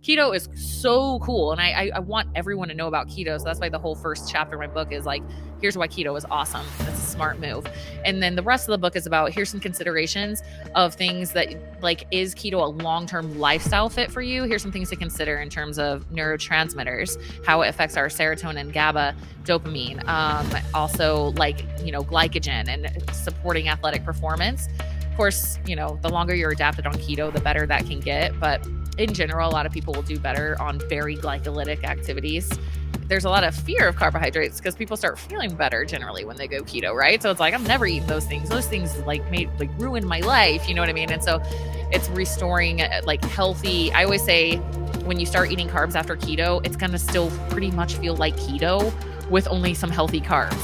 Keto is so cool. And I want everyone to know about keto. So that's why the whole first chapter of my book is like, here's why keto is awesome. That's a smart move. And then the rest of the book is about, here's some considerations of things that, like, is keto a long-term lifestyle fit for you? Here's some things to consider in terms of neurotransmitters, how it affects our serotonin, GABA, dopamine, also like, glycogen and supporting athletic performance. Of course, the longer you're adapted on keto, the better that can get. But in general, a lot of people will do better on very glycolytic activities. There's a lot of fear of carbohydrates because people start feeling better generally when they go keto, right? So it's like, I'm never eating those things. Those things ruin my life. You know what I mean? And so it's restoring like healthy. I always say when you start eating carbs after keto, it's going to still pretty much feel like keto with only some healthy carbs.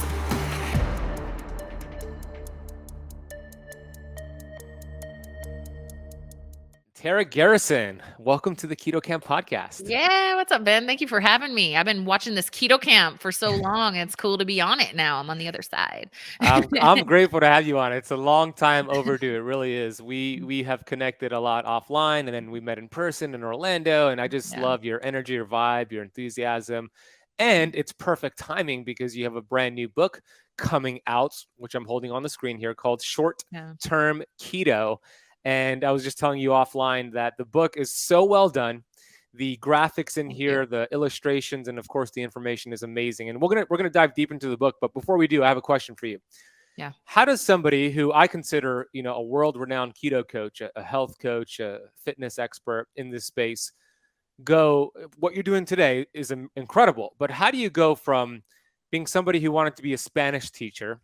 Tara Garrison, welcome to the Keto Camp podcast. Yeah, what's up, Ben? Thank you for having me. I've been watching this Keto Camp for so long. It's cool to be on it now. I'm on the other side. I'm grateful to have you on. It's a long time overdue. It really is. We have connected a lot offline, and then we met in person in Orlando, and I just love your energy, your vibe, your enthusiasm. And it's perfect timing because you have a brand new book coming out, which I'm holding on the screen here, called Short-Term Keto. And I was just telling you offline that the book is so well done. The graphics in here, the illustrations, and of course the information is amazing. And we're gonna dive deep into the book. But before we do, I have a question for you. Yeah. How does somebody who I consider, a world-renowned keto coach, a health coach, a fitness expert in this space, go? What you're doing today is incredible. But how do you go from being somebody who wanted to be a Spanish teacher,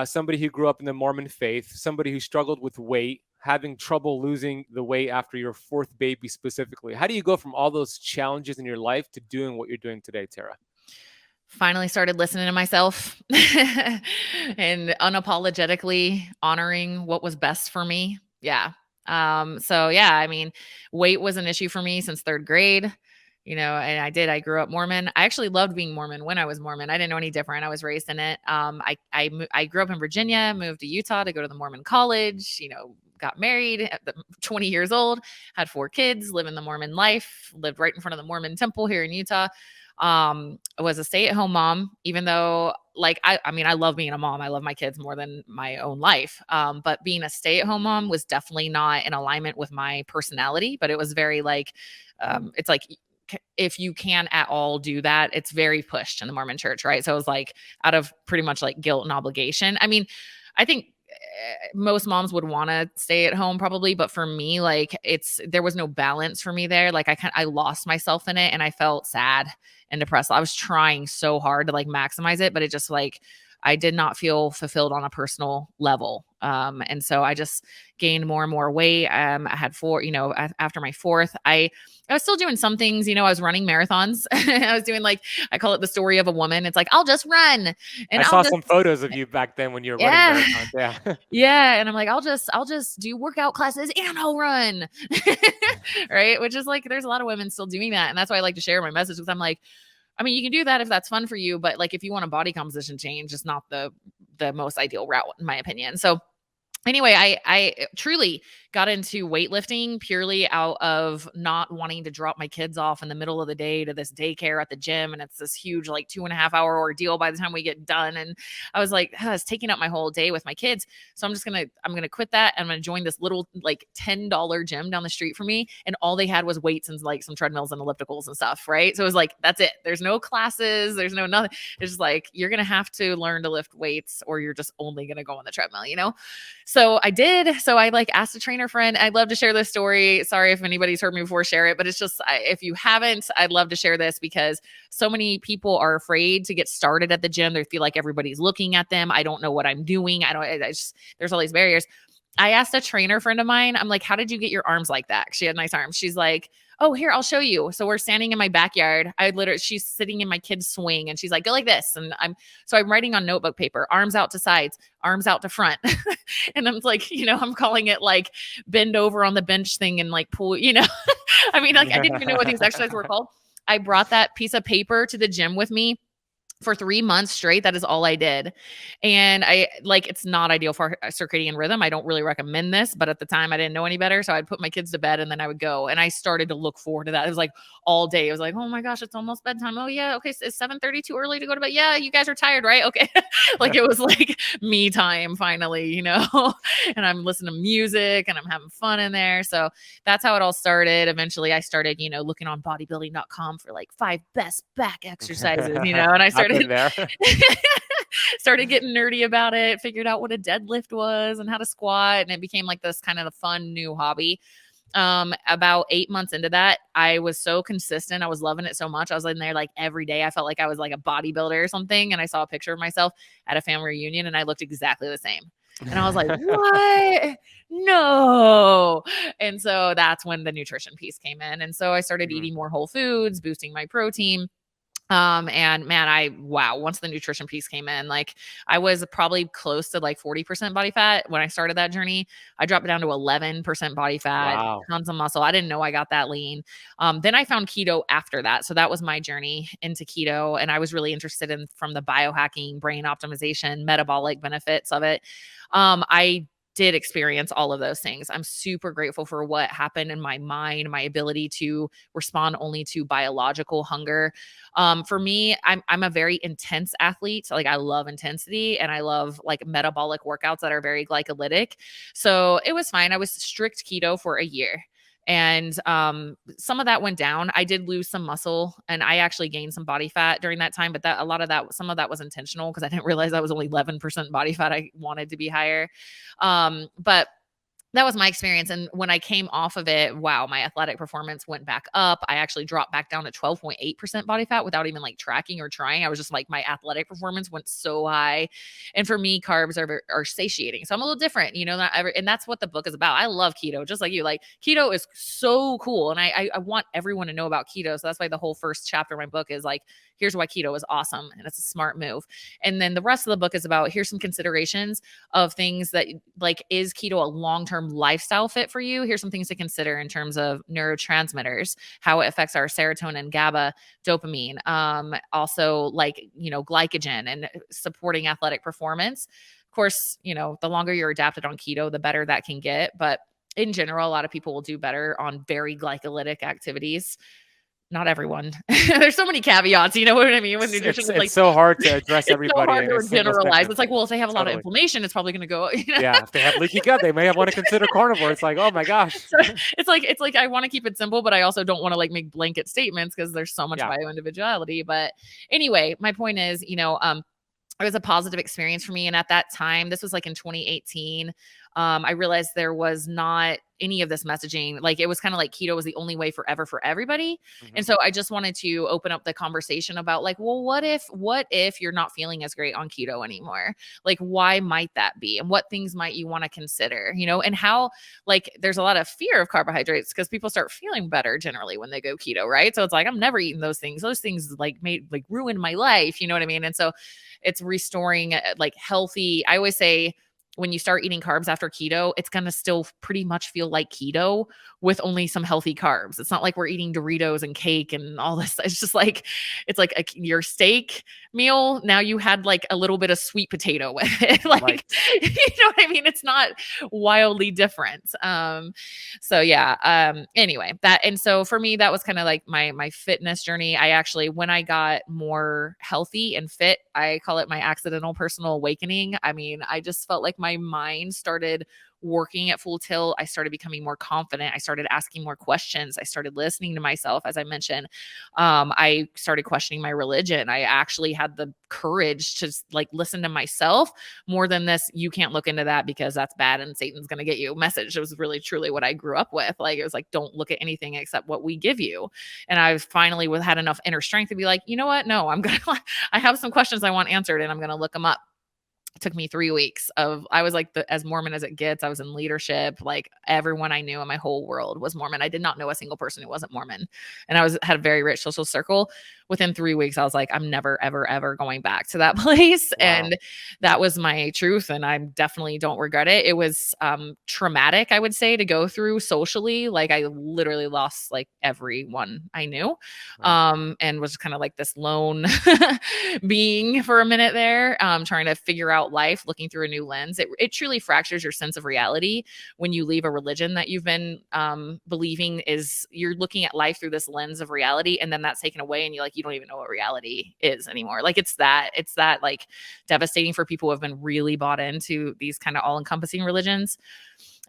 somebody who grew up in the Mormon faith, somebody who struggled with weight, having trouble losing the weight after your fourth baby specifically? How do you go from all those challenges in your life to doing what you're doing today, Tara? Finally started listening to myself and unapologetically honoring what was best for me. Yeah. I mean, weight was an issue for me since third grade. And I grew up Mormon. I actually loved being Mormon when I was Mormon. I didn't know any different. I was raised in it. I grew up in Virginia, moved to Utah to go to the Mormon college, got married at 20 years old, had 4 kids, live in the Mormon life, lived right in front of the Mormon temple here in Utah. I was a stay-at-home mom, even though I love being a mom. I love my kids more than my own life. But being a stay-at-home mom was definitely not in alignment with my personality, but it was very it's like, if you can at all do that, it's very pushed in the Mormon church, right? So it was like out of pretty much like guilt and obligation. I mean, I think most moms would want to stay at home probably, but for me, there was no balance for me there. I lost myself in it and I felt sad and depressed. I was trying so hard to maximize it, but it just I did not feel fulfilled on a personal level. And so I just gained more and more weight. I had 4, after my 4th, I was still doing some things, I was running marathons. I was doing I call it the story of a woman. It's like, I'll just run. And I saw some photos of you back then when you were running marathons. Yeah. Yeah. And I'm like, I'll just do workout classes and I'll run. Right. Which is there's a lot of women still doing that. And that's why I like to share my message because I'm like, I mean, you can do that if that's fun for you, but if you want a body composition change, it's not the most ideal route, in my opinion. So anyway, I truly got into weightlifting purely out of not wanting to drop my kids off in the middle of the day to this daycare at the gym. And it's this huge 2.5 hour ordeal by the time we get done. And I was like, it's taking up my whole day with my kids. So I'm going to quit that. And I'm going to join this little $10 gym down the street from me. And all they had was weights and some treadmills and ellipticals and stuff. Right. So it was that's it. There's no classes. There's no nothing. It's just you're going to have to learn to lift weights or you're just only going to go on the treadmill, So I did. So I asked a trainer friend. I'd love to share this story. Sorry if anybody's heard me before, share it. But it's just, if you haven't, I'd love to share this because so many people are afraid to get started at the gym. They feel like everybody's looking at them. I don't know what I'm doing. There's all these barriers. I asked a trainer friend of mine, I'm like, how did you get your arms like that? She had nice arms. She's like, oh, here, I'll show you. So we're standing in my backyard. She's sitting in my kid's swing and she's like, go like this. And I'm writing on notebook paper, arms out to sides, arms out to front. And I'm I'm calling it bend over on the bench thing and pull, I mean, I didn't even know what these exercises were called. I brought that piece of paper to the gym with me for 3 months straight. That is all I did. And it's not ideal for circadian rhythm. I don't really recommend this, but at the time I didn't know any better. So I'd put my kids to bed and then I would go, and I started to look forward to that. It was like all day. It was like, oh my gosh, it's almost bedtime. Oh yeah. Okay. So it's 7:30 too early to go to bed. Yeah. You guys are tired, right? Okay. Like it was like me time finally, and I'm listening to music and I'm having fun in there. So that's how it all started. Eventually I started, looking on bodybuilding.com for like 5 best back exercises, and I started there. started getting nerdy about it, figured out what a deadlift was and how to squat. And it became like this kind of a fun new hobby. About 8 months into that, I was so consistent. I was loving it so much. I was in there like every day. I felt like I was like a bodybuilder or something. And I saw a picture of myself at a family reunion and I looked exactly the same. And I was like, what? No. And so that's when the nutrition piece came in. And so I started eating more whole foods, boosting my protein. And man, once the nutrition piece came in, like I was probably close to like 40% body fat when I started that journey. I dropped it down to 11% body fat, tons of muscle. I didn't know I got that lean. Then I found keto after that. So that was my journey into keto. And I was really interested in from the biohacking, brain optimization, metabolic benefits of it. I did experience all of those things. I'm super grateful for what happened in my mind, my ability to respond only to biological hunger. For me, I'm a very intense athlete. So like I love intensity and I love like metabolic workouts that are very glycolytic. So it was fine. I was strict keto for a year. And some of that went down. I did lose some muscle and I actually gained some body fat during that time, but some of that was intentional because I didn't realize I was only 11% body fat. I wanted to be higher. But that was my experience. And when I came off of it, wow, my athletic performance went back up. I actually dropped back down to 12.8% body fat without even like tracking or trying. I was just like, my athletic performance went so high. And for me, carbs are satiating. So I'm a little different, and that's what the book is about. I love keto, just like you. Like keto is so cool. And I want everyone to know about keto. So that's why the whole first chapter of my book is like, here's why keto is awesome. And it's a smart move. And then the rest of the book is about, here's some considerations of things that like, is keto a long-term lifestyle fit for you? Here's some things to consider in terms of neurotransmitters, how it affects our serotonin, GABA, dopamine, also like, glycogen and supporting athletic performance. Of course, the longer you're adapted on keto, the better that can get. But in general, a lot of people will do better on very glycolytic activities. Not everyone. There's so many caveats, you know what I mean? When nutrition it's like so hard to address everybody. It's so hard to generalize. It's like, well, if they have a lot of inflammation, it's probably going to go. Yeah, if they have leaky gut, they may want to consider carnivore. It's like, oh my gosh. So it's like I want to keep it simple, but I also don't want to like make blanket statements because there's so much bio-individuality. But anyway, my point is, it was a positive experience for me. And at that time, this was like in 2018, I realized there was not any of this messaging. Like it was kind of like keto was the only way forever for everybody. Mm-hmm. And so I just wanted to open up the conversation about like, well, what if you're not feeling as great on keto anymore? Like, why might that be? And what things might you want to consider, and how like there's a lot of fear of carbohydrates because people start feeling better generally when they go keto. Right. So it's like, I'm never eating those things. Those things like ruined my life. You know what I mean? And so it's restoring like healthy. I always say, when you start eating carbs after keto, it's going to still pretty much feel like keto with only some healthy carbs. It's not like we're eating Doritos and cake and all this. It's just like, it's like your steak meal. Now you had like a little bit of sweet potato with it. Like, right. You know what I mean? It's not wildly different. So yeah. Anyway, and so for me, that was kind of like my fitness journey. I actually, when I got more healthy and fit, I call it my accidental personal awakening. I mean, I just felt like my mind started working at full tilt. I started becoming more confident. I started asking more questions. I started listening to myself. As I mentioned, I started questioning my religion. I actually had the courage to like listen to myself more than this. You can't look into that because that's bad and Satan's going to get you message. It was really truly what I grew up with. Like, it was like, don't look at anything except what we give you. And I finally had enough inner strength to be like, you know what? No, I have some questions I want answered and I'm going to look them up. It took me 3 weeks I was like as Mormon as it gets. I was in leadership. Like everyone I knew in my whole world was Mormon. I did not know a single person who wasn't Mormon. And had a very rich social circle. Within 3 weeks, I was like, I'm never, ever, ever going back to that place. Wow. And that was my truth. And I definitely don't regret it. It was traumatic, I would say, to go through socially. Like I literally lost like everyone I knew. Right. And was kind of like this lone being for a minute there, trying to figure out life, looking through a new lens. It truly fractures your sense of reality when you leave a religion that you've been believing you're looking at life through this lens of reality, and then that's taken away and you don't even know what reality is anymore. Like it's that like devastating for people who have been really bought into these kind of all-encompassing religions.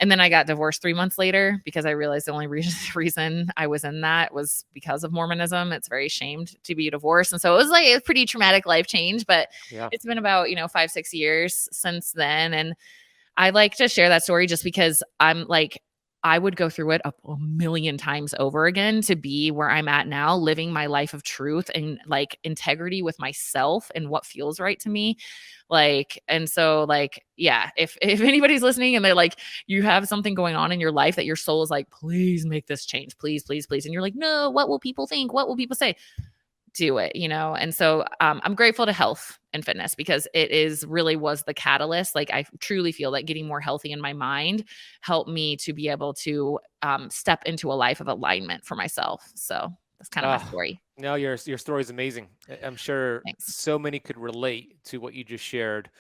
And then I got divorced 3 months later because I realized the only reason I was in that was because of Mormonism. It's very shamed to be divorced. And so it was like a pretty traumatic life change, but it's been about, 5-6 years since then. And I like to share that story just because I'm like, I would go through it a million times over again to be where I'm at now, living my life of truth and like integrity with myself and what feels right to me. Like, and so like, yeah, if anybody's listening and they're like, you have something going on in your life that your soul is like, please make this change, please, please, please. And you're like, no, what will people think? What will people say? Do it, And so I'm grateful to health and fitness because it really was the catalyst. Like I truly feel that getting more healthy in my mind helped me to be able to step into a life of alignment for myself. So that's kind of my story. No, your story is amazing. I'm sure Thanks. so many could relate to what you just shared.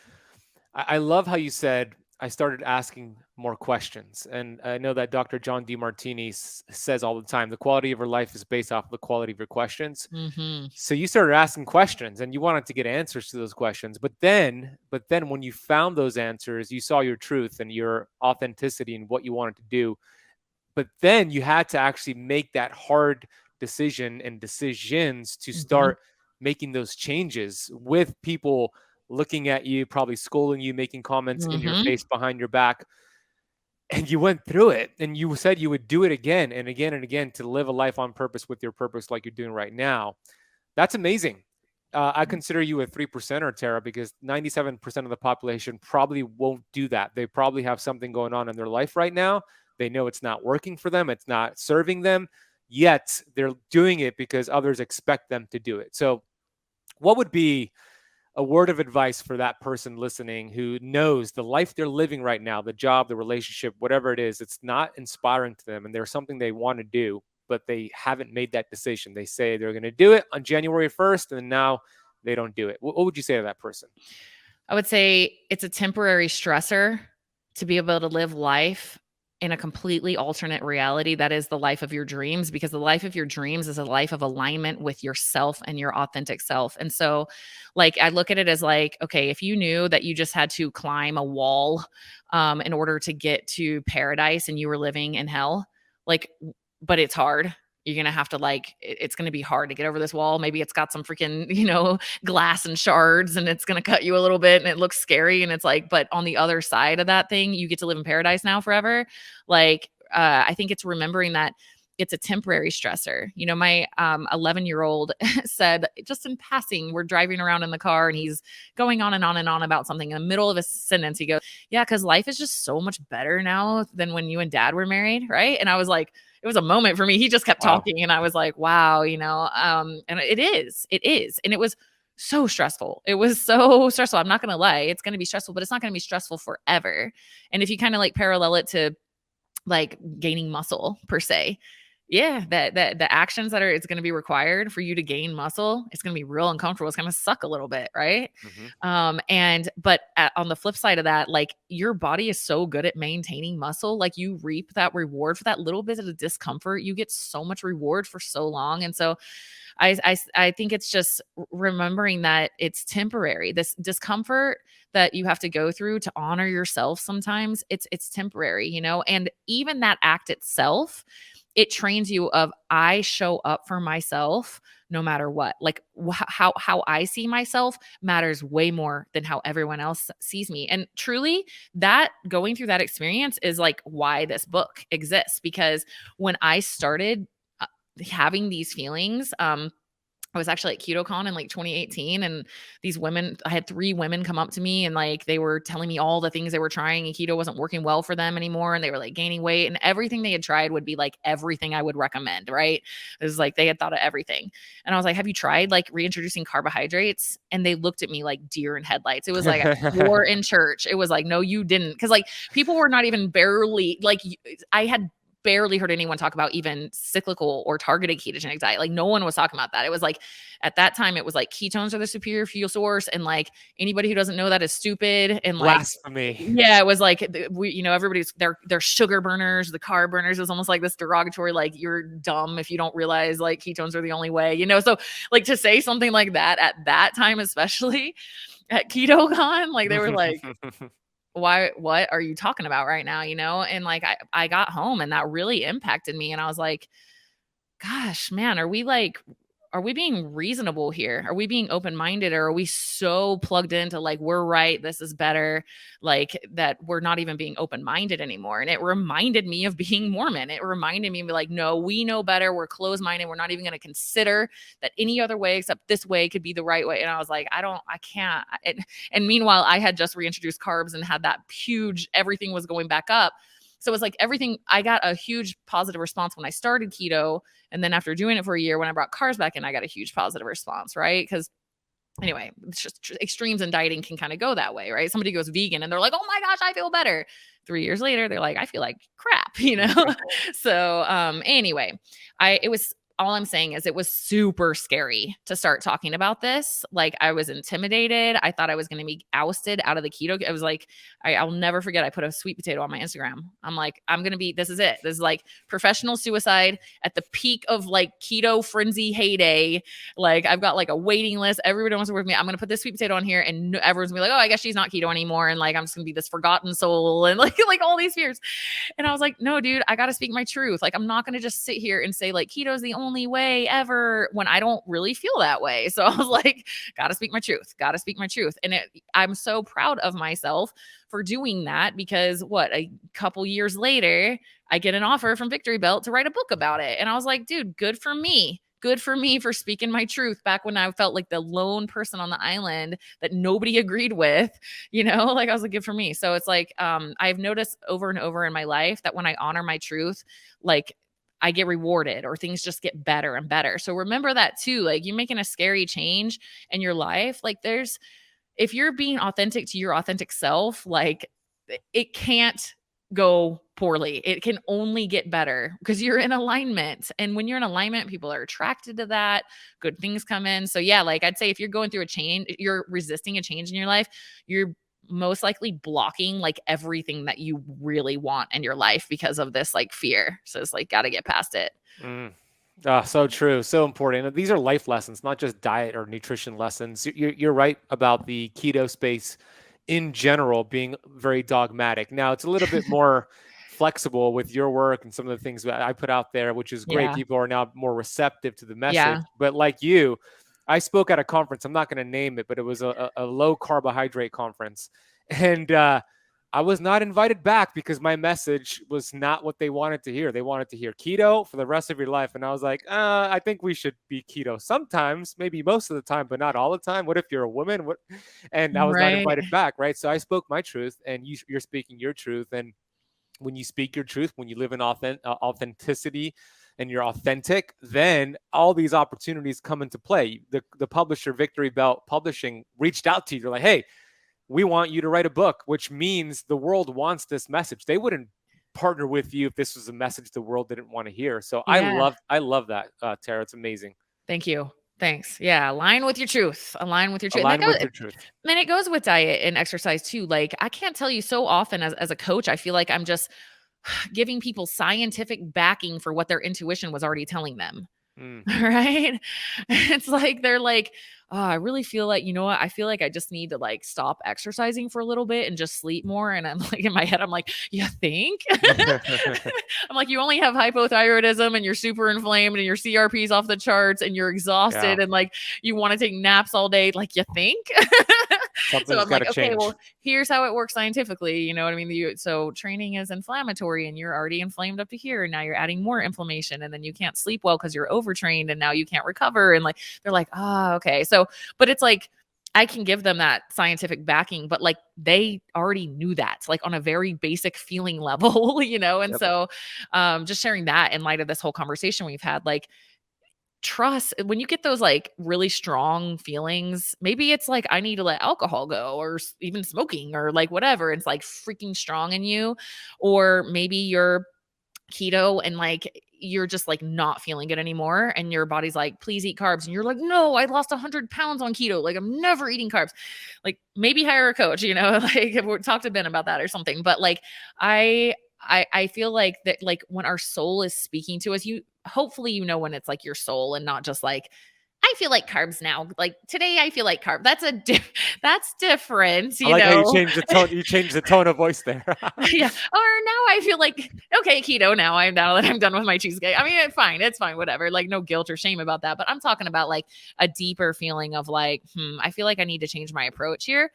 I love how you said, I started asking more questions. And I know that Dr. John DeMartini says all the time, the quality of your life is based off of the quality of your questions. Mm-hmm. So you started asking questions and you wanted to get answers to those questions. But then when you found those answers, you saw your truth and your authenticity and what you wanted to do. But then you had to actually make that hard decision and decisions to start making those changes with people looking at you, probably scolding you, making comments in your face behind your back. And you went through it and you said you would do it again and again and again to live a life on purpose with your purpose like you're doing right now. That's amazing. I consider you a 3%er, Tara, because 97% of the population probably won't do that. They probably have something going on in their life right now. They know it's not working for them. It's not serving them, yet they're doing it because others expect them to do it. So what would be a word of advice for that person listening who knows the life they're living right now, the job, the relationship, whatever it is, it's not inspiring to them and there's something they want to do, but they haven't made that decision. They say they're going to do it on January 1st and now they don't do it. What would you say to that person? I would say it's a temporary stressor to be able to live life in a completely alternate reality that is the life of your dreams, because the life of your dreams is a life of alignment with yourself and your authentic self. And so like I look at it as like, okay, if you knew that you just had to climb a wall in order to get to paradise and you were living in hell, like, but it's hard. You're going to have to it's going to be hard to get over this wall. Maybe it's got some freaking, glass and shards and it's going to cut you a little bit and it looks scary. And it's like, but on the other side of that thing, you get to live in paradise now forever. I think it's remembering that it's a temporary stressor. My 11-year-old said, just in passing, we're driving around in the car and he's going on and on and on about something. In the middle of a sentence, he goes, yeah, because life is just so much better now than when you and dad were married. Right. And I was like, it was a moment for me. He just kept talking and I was like, wow, and it is. And it was so stressful. It was so stressful. I'm not going to lie. It's going to be stressful, but it's not going to be stressful forever. And if you kind of parallel it to gaining muscle per se, yeah, that the actions that it's going to be required for you to gain muscle, it's going to be real uncomfortable. It's going to suck a little bit, right? But on the flip side of that, your body is so good at maintaining muscle, you reap that reward for that little bit of discomfort. You get so much reward for so long, and so I think it's just remembering that it's temporary. This discomfort that you have to go through to honor yourself, sometimes it's temporary, and even that act itself, it trains you of I show up for myself no matter what. How I see myself matters way more than how everyone else sees me. And truly, that going through that experience is why this book exists. Because when I started having these feelings, I was actually at KetoCon in like 2018, and these women, I had 3 women come up to me and like they were telling me all the things they were trying, and keto wasn't working well for them anymore, and they were like gaining weight, and everything they had tried would be like everything I would recommend, right? It was like they had thought of everything. And I was like, "Have you tried like reintroducing carbohydrates?" And they looked at me like deer in headlights. It was like I swore in church. It was like, "No, you didn't." Cuz like people were not even barely like I had barely heard anyone talk about even cyclical or targeted ketogenic diet. Like no one was talking about that. It was like at that time it was like ketones are the superior fuel source, and like anybody who doesn't know that is stupid, and like blasphemy. yeah, it was like we, you know, everybody's they're sugar burners, the carb burners. It was almost like this derogatory, like you're dumb if you don't realize like ketones are the only way, you know. So like to say something like that at that time, especially at KetoCon, like they were like, what are you talking about right now? You know? And like, I got home and that really impacted me. And I was like, gosh, man, are we being reasonable here? Are we being open-minded, or are we so plugged into like, we're right, this is better, like that we're not even being open-minded anymore? And it reminded me of being Mormon. It reminded me of like, no, we know better. We're closed-minded. We're not even going to consider that any other way except this way could be the right way. And I was like, I can't. And meanwhile, I had just reintroduced carbs and had that huge, everything was going back up. So it was like everything, I got a huge positive response when I started keto. And then after doing it for a year, when I brought carbs back in, I got a huge positive response, right? Because anyway, it's just extremes in dieting can kind of go that way, right? Somebody goes vegan and they're like, oh my gosh, I feel better. 3 years later, they're like, I feel like crap, you know? So anyway, all I'm saying is it was super scary to start talking about this. Like I was intimidated. I thought I was going to be ousted out of the keto. I was like, I'll never forget. I put a sweet potato on my Instagram. I'm like, this is it. This is like professional suicide at the peak of like keto frenzy heyday. Like I've got like a waiting list. Everybody wants to work with me. I'm going to put this sweet potato on here, and everyone's gonna be like, oh, I guess she's not keto anymore. And like, I'm just going to be this forgotten soul, and like all these fears. And I was like, no, dude, I got to speak my truth. Like, I'm not going to just sit here and say like keto is the only way ever when I don't really feel that way. So I was like, gotta speak my truth. And I'm so proud of myself for doing that, because a couple years later, I get an offer from Victory Belt to write a book about it. And I was like, dude, good for me. Good for me for speaking my truth back when I felt like the lone person on the island that nobody agreed with, you know, like I was like, good for me. So it's like, I've noticed over and over in my life that when I honor my truth, like I get rewarded, or things just get better and better. So remember that too. Like you making a scary change in your life, like if you're being authentic to your authentic self, like it can't go poorly. It can only get better because you're in alignment. And when you're in alignment, people are attracted to that. Good things come in. So yeah, like I'd say if you're going through a change, you're resisting a change in your life, you're most likely blocking like everything that you really want in your life because of this like fear. So it's like, got to get past it. So true. So important. These are life lessons, not just diet or nutrition lessons. You're right about the keto space in general being very dogmatic. Now it's a little bit more flexible with your work and some of the things that I put out there, which is great. Yeah. People are now more receptive to the message, Yeah. but like you, I spoke at a conference. I'm not going to name it, but it was a low carbohydrate conference. And I was not invited back because my message was not what they wanted to hear. They wanted to hear keto for the rest of your life. And I was like, I think we should be keto sometimes, maybe most of the time, but not all the time. What if you're a woman? And I was not invited back, right? So I spoke my truth, and you're speaking your truth. And when you speak your truth, when you live in authenticity, and you're authentic, then all these opportunities come into play. The publisher, Victory Belt Publishing, reached out to you. They're like, hey, we want you to write a book, which means the world wants this message. They wouldn't partner with you if this was a message the world didn't want to hear. So yeah. I love that, Tara. It's amazing. Thank you. Thanks. Yeah. Align with your truth. Align with your truth. And it goes with diet and exercise too. Like I can't tell you, so often as a coach, I feel like I'm just giving people scientific backing for what their intuition was already telling them. Right? It's like, they're like, oh, I really feel like, you know what? I feel like I just need to like stop exercising for a little bit and just sleep more. And I'm like, in my head, I'm like, you think? I'm like, you only have hypothyroidism and you're super inflamed and your CRP's off the charts and you're exhausted and like you want to take naps all day. Like, you think? So Something's I'm got like, to okay, change. well, here's how it works scientifically. You know what I mean? So training is inflammatory and you're already inflamed up to here. And now you're adding more inflammation and then you can't sleep well because you're overtrained and now you can't recover. And like, they're like, oh, okay. So, but it's like, I can give them that scientific backing, but like they already knew that, like on a very basic feeling level, you know? And Yep. so just sharing that in light of this whole conversation we've had, like, trust when you get those like really strong feelings, maybe it's like I need to let alcohol go or even smoking or like whatever. It's like freaking strong in you. Or maybe you're keto and like you're just like not feeling good anymore and your body's like, please eat carbs, and you're like, no, I lost 100 pounds on keto, like I'm never eating carbs. Like maybe hire a coach, you know, like we talk to Ben about that or something. But like I feel like that, like when our soul is speaking to us, you hopefully you know when it's like your soul and not just like, I feel like carbs now. Like today I feel like carb. That's different, I you like how you know. changed the tone. You changed the tone of voice there. Yeah. Or now I feel like, okay, keto now. Now that I'm done with my cheesecake. I mean, it's fine, whatever. Like no guilt or shame about that. But I'm talking about like a deeper feeling of like, I feel like I need to change my approach here.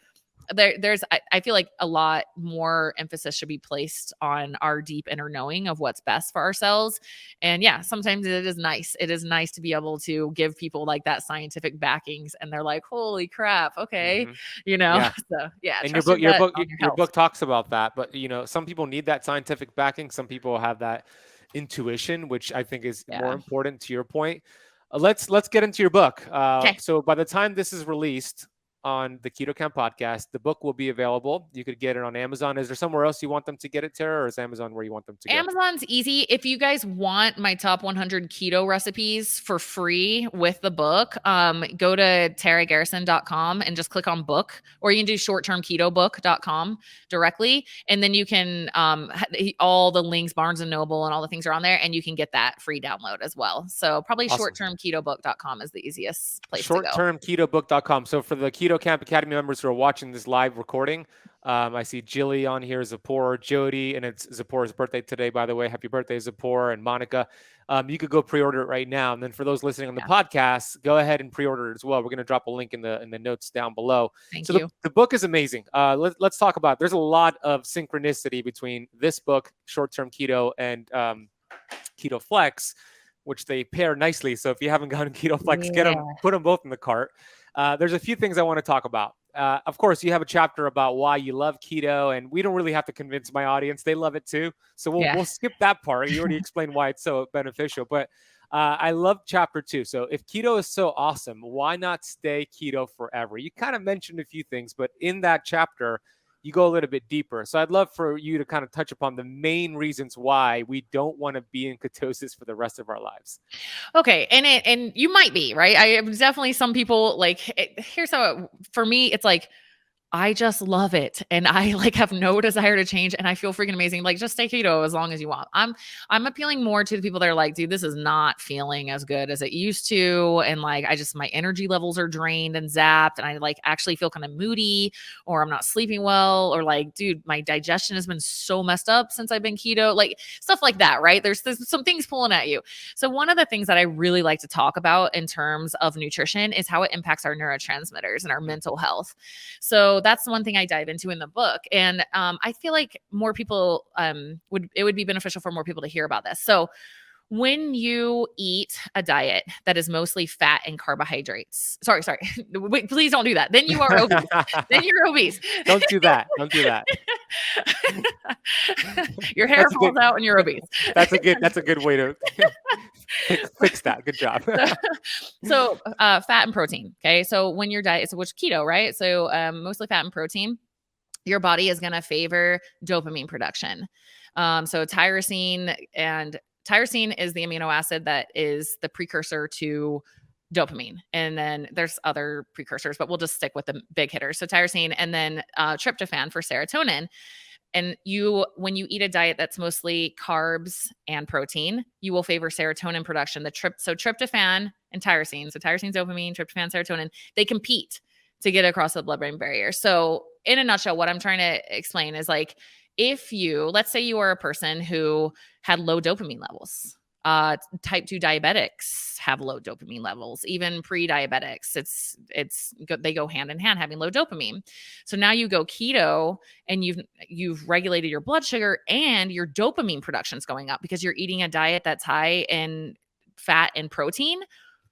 I feel like a lot more emphasis should be placed on our deep inner knowing of what's best for ourselves. And yeah, sometimes it is nice. It is nice to be able to give people like that scientific backings and they're like, holy crap. Okay. Hmm. You know, Yeah. so yeah, And trust your gut on your your health. book talks about that. But some people need that scientific backing. Some people have that intuition, which I think is more Yeah. important. To your point, let's get into your book. Okay. So by the time this is released on the Keto Camp podcast, the book will be available. You could get it on Amazon. Is there somewhere else you want them to get it, Tara, or is Amazon where you want them to go? Amazon's easy. If you guys want my top 100 keto recipes for free with the book, go to taragarrison.com and just click on book, or you can do short-termketobook.com directly. And then you can, all the links, Barnes and Noble and all the things are on there, and you can get that free download as well. So probably Awesome. shorttermketobook.com is the easiest place to go. Short-termketobook.com. So for the Keto Camp Academy members who are watching this live recording, I see Jilly on here, Zippor, Jody, and it's Zippor's birthday today, by the way. Happy birthday, Zippor and Monica. You could go pre-order it right now. And then for those listening on the podcast, go ahead and pre-order it as well. We're going to drop a link in the notes down below. Thank you. The book is amazing. Let's talk about it. There's a lot of synchronicity between this book, Short-Term Keto, and Keto Flex, which they pair nicely. So if you haven't gotten Keto Flex, get them, put them both in the cart. There's a few things I want to talk about. Of course, you have a chapter about why you love keto, and we don't really have to convince my audience. They love it too. So we'll skip that part. You already explained why it's so beneficial. But I love chapter 2. So if keto is so awesome, why not stay keto forever? You kind of mentioned a few things, but in that chapter, you go a little bit deeper. So I'd love for you to kind of touch upon the main reasons why we don't want to be in ketosis for the rest of our lives. Okay. And you might be, right? I am definitely some people like, here's how for me, it's like, I just love it. And I like have no desire to change. And I feel freaking amazing. Like just stay keto as long as you want. I'm appealing more to the people that are like, dude, this is not feeling as good as it used to. And like, my energy levels are drained and zapped. And I like actually feel kind of moody, or I'm not sleeping well, or like, dude, my digestion has been so messed up since I've been keto, like stuff like that. Right. There's some things pulling at you. So one of the things that I really like to talk about in terms of nutrition is how it impacts our neurotransmitters and our mental health. So that's the one thing I dive into in the book. And I feel like more people would be beneficial for more people to hear about this. So when you eat a diet that is mostly fat and carbohydrates, sorry, wait, please don't do that. Then you are obese. Then you're obese. Don't do that. Don't do that. Your hair falls out and you're obese. That's a good way to fix that. Good job. So fat and protein. Okay. So when your diet is which keto, right? So mostly fat and protein, your body is going to favor dopamine production. So tyrosine is the amino acid that is the precursor to dopamine. And then there's other precursors, but we'll just stick with the big hitters. So tyrosine, and then tryptophan for serotonin. And when you eat a diet that's mostly carbs and protein, you will favor serotonin production. So tryptophan and tyrosine. So tyrosine's dopamine, tryptophan, serotonin, they compete to get across the blood-brain barrier. So in a nutshell, what I'm trying to explain is like, let's say you are a person who had low dopamine levels. Type 2 diabetics have low dopamine levels, even pre-diabetics. They go hand in hand, having low dopamine. So now you go keto and you've regulated your blood sugar and your dopamine production is going up because you're eating a diet that's high in fat and protein.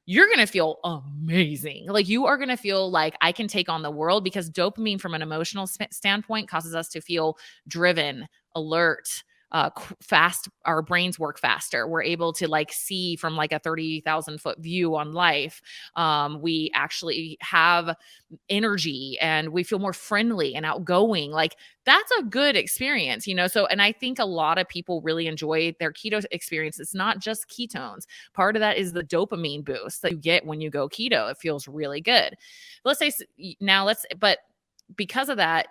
You're going to feel amazing. Like you are going to feel like I can take on the world, because dopamine from an emotional standpoint causes us to feel driven, alert, fast. Our brains work faster. We're able to like see from like a 30,000 foot view on life. We actually have energy and we feel more friendly and outgoing. Like that's a good experience, you know? So, and I think a lot of people really enjoy their keto experience. It's not just ketones. Part of that is the dopamine boost that you get when you go keto. It feels really good. But because of that,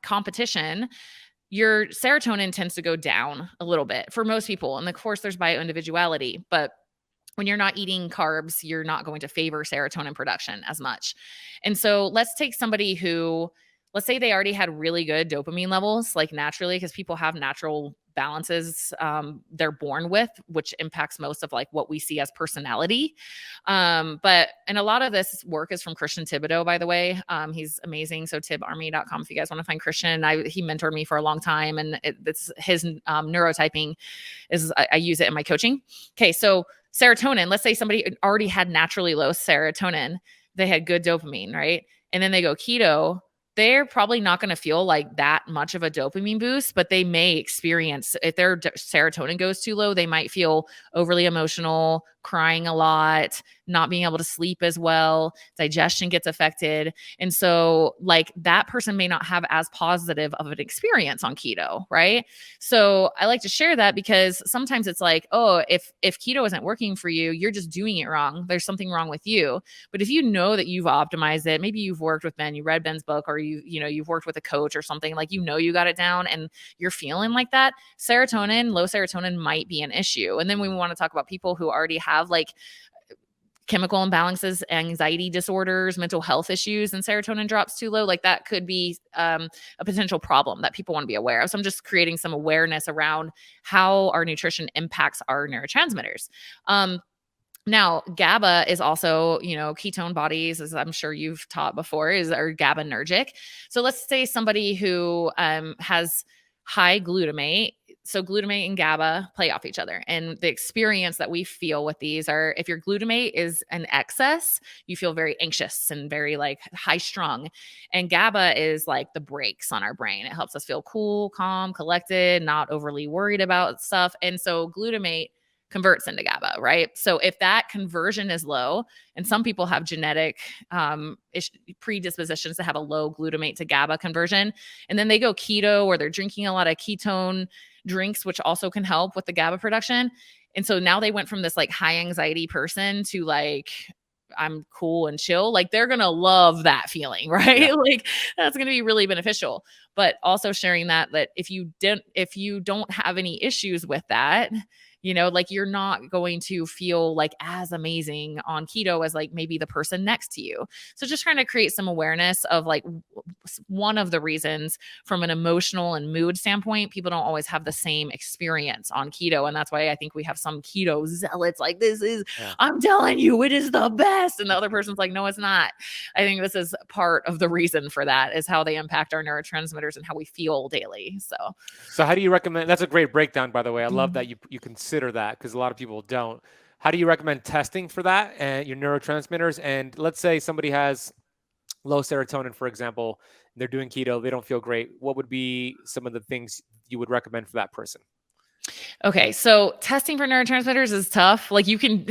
competition, your serotonin tends to go down a little bit for most people. And of course, there's bioindividuality, but when you're not eating carbs, you're not going to favor serotonin production as much. And so let's take somebody who, let's say they already had really good dopamine levels, like naturally, because people have natural balances they're born with, which impacts most of like what we see as personality. And a lot of this work is from Christian Thibodeau, by the way. He's amazing. So tibarmy.com if you guys want to find Christian. He mentored me for a long time, and it's his neurotyping is I use it in my coaching. Okay, so serotonin, let's say somebody already had naturally low serotonin, they had good dopamine, right? And then they go keto, they're probably not going to feel like that much of a dopamine boost, but they may experience, if their serotonin goes too low, they might feel overly emotional, crying a lot, not being able to sleep as well, digestion gets affected. And so like that person may not have as positive of an experience on keto, right? So I like to share that because sometimes it's like, oh, if keto isn't working for you, you're just doing it wrong. There's something wrong with you. But if you know that you've optimized it, maybe you've worked with Ben, you read Ben's book, or you've worked with a coach or something, like, you got it down and you're feeling like that, low serotonin might be an issue. And then we want to talk about people who already have like chemical imbalances, anxiety disorders, mental health issues, and serotonin drops too low. Like that could be a potential problem that people want to be aware of. So I'm just creating some awareness around how our nutrition impacts our neurotransmitters. Now, GABA is also, ketone bodies, as I'm sure you've taught before, are GABAergic. So let's say somebody who has high glutamate. So glutamate and GABA play off each other. And the experience that we feel with these are, if your glutamate is an excess, you feel very anxious and very like high strung. And GABA is like the brakes on our brain. It helps us feel cool, calm, collected, not overly worried about stuff. And so glutamate converts into GABA, right? So if that conversion is low, and some people have genetic predispositions to have a low glutamate to GABA conversion, and then they go keto or they're drinking a lot of ketone drinks, which also can help with the GABA production. And so now they went from this like high anxiety person to like, I'm cool and chill. Like they're going to love that feeling, right? Yeah. Like that's going to be really beneficial. But also sharing that if you don't have any issues with that, like you're not going to feel like as amazing on keto as like maybe the person next to you. So just trying to create some awareness of like one of the reasons from an emotional and mood standpoint, people don't always have the same experience on keto. And that's why I think we have some keto zealots like I'm telling you, it is the best. And the other person's like, no, it's not. I think this is part of the reason for that, is how they impact our neurotransmitters and how we feel daily. So how do you recommend, that's a great breakdown, by the way. I love that you consider that, because a lot of people don't. How do you recommend testing for that and your neurotransmitters? And let's say somebody has low serotonin, for example, they're doing keto, they don't feel great. What would be some of the things you would recommend for that person? Okay, so testing for neurotransmitters is tough. Like you can,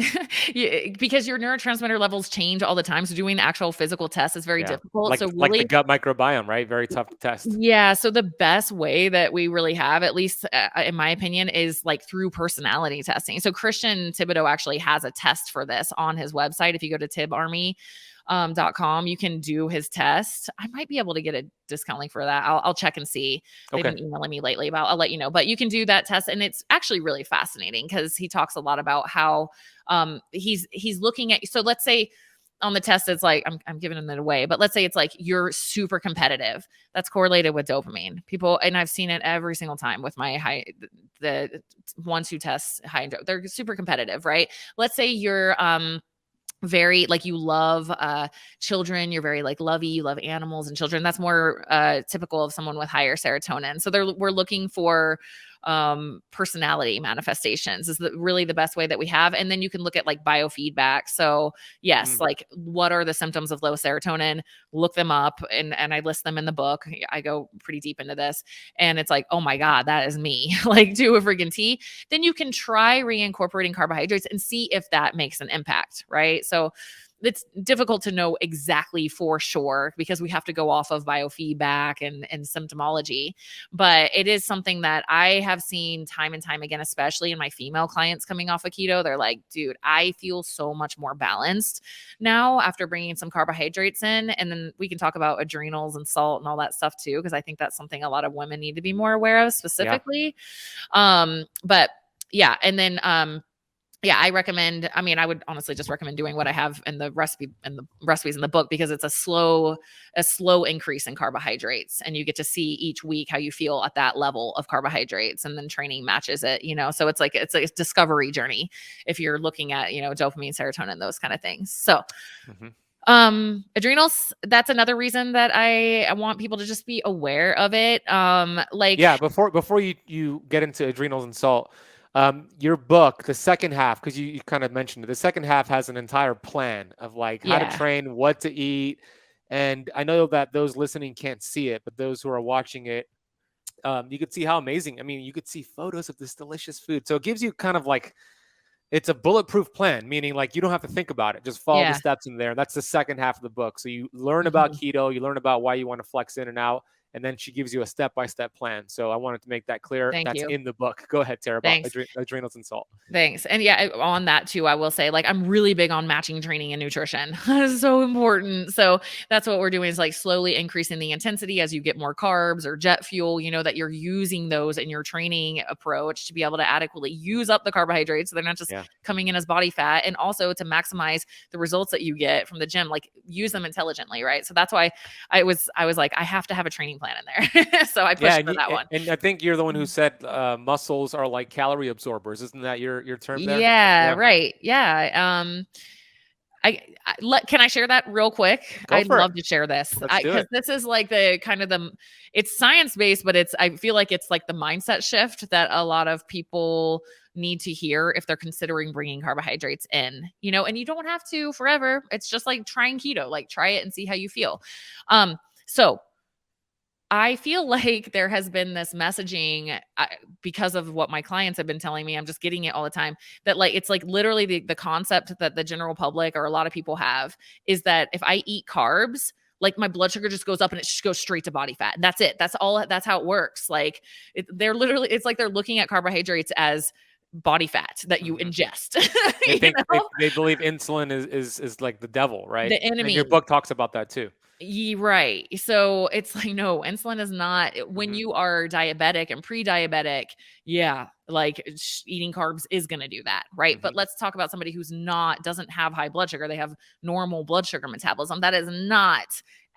because your neurotransmitter levels change all the time. So doing actual physical tests is very difficult. Like the gut microbiome, right? Very tough to test. Yeah. So the best way that we really have, at least in my opinion, is like through personality testing. So Christian Thibodeau actually has a test for this on his website. If you go to tibarmy.com, you can do his test. I might be able to get a discount link for that. I'll check and see. They've been emailing me lately about, I'll let you know, but you can do that test. And it's actually really fascinating because he talks a lot about how he's looking at, so let's say on the test, it's like, I'm giving them it away, but let's say it's like you're super competitive. That's correlated with dopamine. People, and I've seen it every single time with my the ones who test high, they're super competitive, right? Let's say you're, very like you love children, you're very like lovey, you love animals and children. That's more typical of someone with higher serotonin. So we're looking for personality manifestations is really the best way that we have. And then you can look at like biofeedback. So yes, like what are the symptoms of low serotonin? Look them up, and I list them in the book. I go pretty deep into this, and it's like, oh my God, that is me. Like do a freaking T. Then you can try reincorporating carbohydrates and see if that makes an impact, right? So it's difficult to know exactly for sure because we have to go off of biofeedback and symptomology. But it is something that I have seen time and time again, especially in my female clients coming off of keto. They're like, dude, I feel so much more balanced now after bringing some carbohydrates in. And then we can talk about adrenals and salt and all that stuff too, because I think that's something a lot of women need to be more aware of specifically. Yeah. But yeah. And then, yeah, I recommend, I mean, I would honestly just recommend doing what I have in the recipe and the recipes in the book, because it's a slow increase in carbohydrates, and you get to see each week how you feel at that level of carbohydrates, and then training matches it, so it's a discovery journey if you're looking at, dopamine, serotonin, those kind of things. So, adrenals, that's another reason that I want people to just be aware of it. Before you get into adrenals and salt, your book, the second half, because you kind of mentioned it, the second half has an entire plan of like how to train, what to eat. And I know that those listening can't see it, but those who are watching it, you could see how amazing. I mean, you could see photos of this delicious food. So it gives you kind of like, it's a bulletproof plan, meaning like you don't have to think about it. Just follow the steps in there. That's the second half of the book. So you learn about keto, you learn about why you want to flex in and out. And then she gives you a step-by-step plan. So I wanted to make that clear. That's in the book. Go ahead, Tara, about adrenals and salt. Thanks. And yeah, on that too, I will say, like, I'm really big on matching training and nutrition. It's so important. So that's what we're doing, is like slowly increasing the intensity as you get more carbs or jet fuel, that you're using those in your training approach to be able to adequately use up the carbohydrates. So they're not just coming in as body fat, and also to maximize the results that you get from the gym, like use them intelligently. Right. So that's why I was like, I have to have a training plan in there. So I pushed for that one. And I think you're the one who said muscles are like calorie absorbers. Isn't that your term there? Yeah, right. Yeah. Can I share that real quick? I'd love to share this, because this is like the kind of it's science-based, but I feel like it's like the mindset shift that a lot of people need to hear if they're considering bringing carbohydrates in, and you don't have to forever. It's just like trying keto, like try it and see how you feel. So I feel like there has been this messaging because of what my clients have been telling me. I'm just getting it all the time, that like, it's like literally the concept that the general public or a lot of people have is that if I eat carbs, like my blood sugar just goes up and it just goes straight to body fat. And that's it. That's how it works. Like it's like they're looking at carbohydrates as body fat that you ingest. They believe insulin is like the devil, right? The enemy. And your book talks about that too. Right. So it's like, no, insulin is not, when you are diabetic and pre-diabetic, like eating carbs is going to do that. Right. But let's talk about somebody who's doesn't have high blood sugar. They have normal blood sugar metabolism. That is not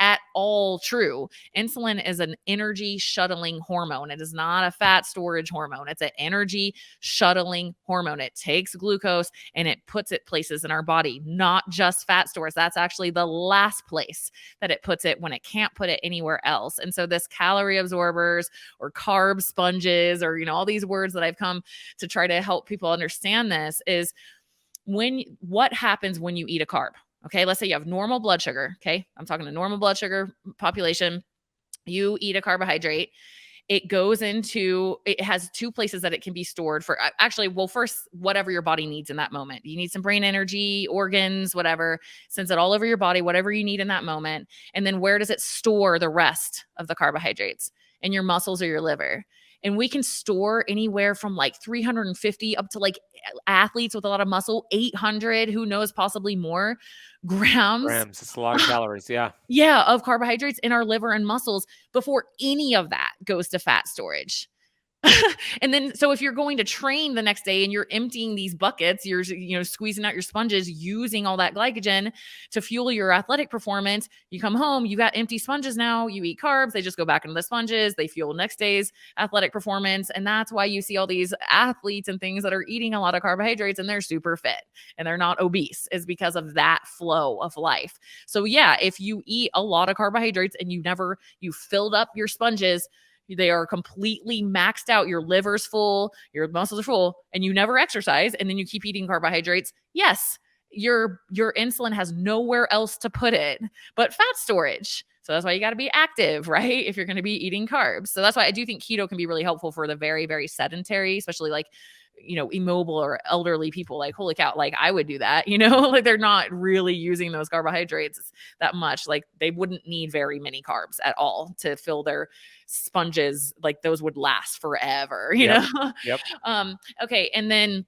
at all true. Insulin is an energy shuttling hormone. It is not a fat storage hormone. It's an energy shuttling hormone. It takes glucose and it puts it places in our body, not just fat stores. That's actually the last place that it puts it when it can't put it anywhere else. And so this calorie absorbers or carb sponges, or, all these words that I've come to try to help people understand this, is what happens when you eat a carb. Okay, let's say you have normal blood sugar. Okay, I'm talking to normal blood sugar population. You eat a carbohydrate. It has two places that it can be stored for. Actually, well, first, whatever your body needs in that moment. You need some brain energy, organs, whatever. Sends it all over your body, whatever you need in that moment. And then where does it store the rest of the carbohydrates? In your muscles or your liver. And we can store anywhere from like 350 up to like athletes with a lot of muscle, 800, who knows, possibly more grams. It's a lot of calories. Yeah. Of carbohydrates in our liver and muscles before any of that goes to fat storage. And then, so if you're going to train the next day and you're emptying these buckets, you're, squeezing out your sponges, using all that glycogen to fuel your athletic performance. You come home, you got empty sponges now, you eat carbs, they just go back into the sponges, they fuel next day's athletic performance. And that's why you see all these athletes and things that are eating a lot of carbohydrates and they're super fit and they're not obese, is because of that flow of life. So yeah, if you eat a lot of carbohydrates and you filled up your sponges, they are completely maxed out, your liver's full, your muscles are full, and you never exercise, and then you keep eating carbohydrates, yes, your insulin has nowhere else to put it but fat storage. So that's why you got to be active, right? If you're going to be eating carbs. So that's why I do think keto can be really helpful for the very, very sedentary, especially like, immobile or elderly people. Like, holy cow, like I would do that, like they're not really using those carbohydrates that much. Like they wouldn't need very many carbs at all to fill their sponges. Like those would last forever, Yep. know? Yep. Okay. And then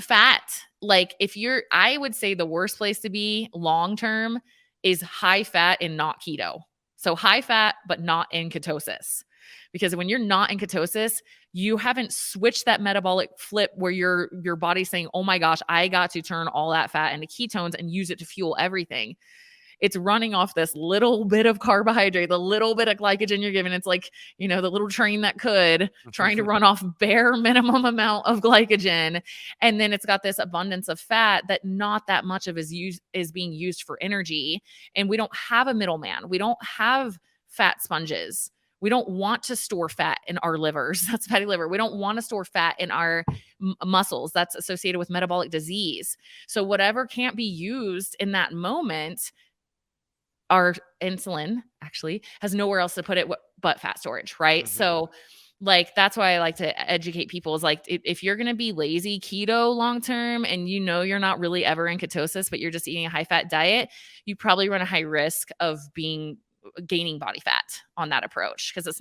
fat, like I would say the worst place to be long-term is high fat and not keto. So high fat, but not in ketosis. Because when you're not in ketosis, you haven't switched that metabolic flip where your body's saying, oh my gosh, I got to turn all that fat into ketones and use it to fuel everything. It's running off this little bit of carbohydrate, the little bit of glycogen you're giving. It's like, the little train that could trying to run off bare minimum amount of glycogen. And then it's got this abundance of fat that not that much of is being used for energy. And we don't have a middleman. We don't have fat sponges. We don't want to store fat in our livers. That's fatty liver. We don't want to store fat in our muscles. That's associated with metabolic disease. So whatever can't be used in that moment, our insulin actually has nowhere else to put it but fat storage, right? Mm-hmm. So like, that's why I like to educate people is like, if you're going to be lazy keto long-term and you're not really ever in ketosis, but you're just eating a high fat diet, you probably run a high risk of gaining body fat on that approach, because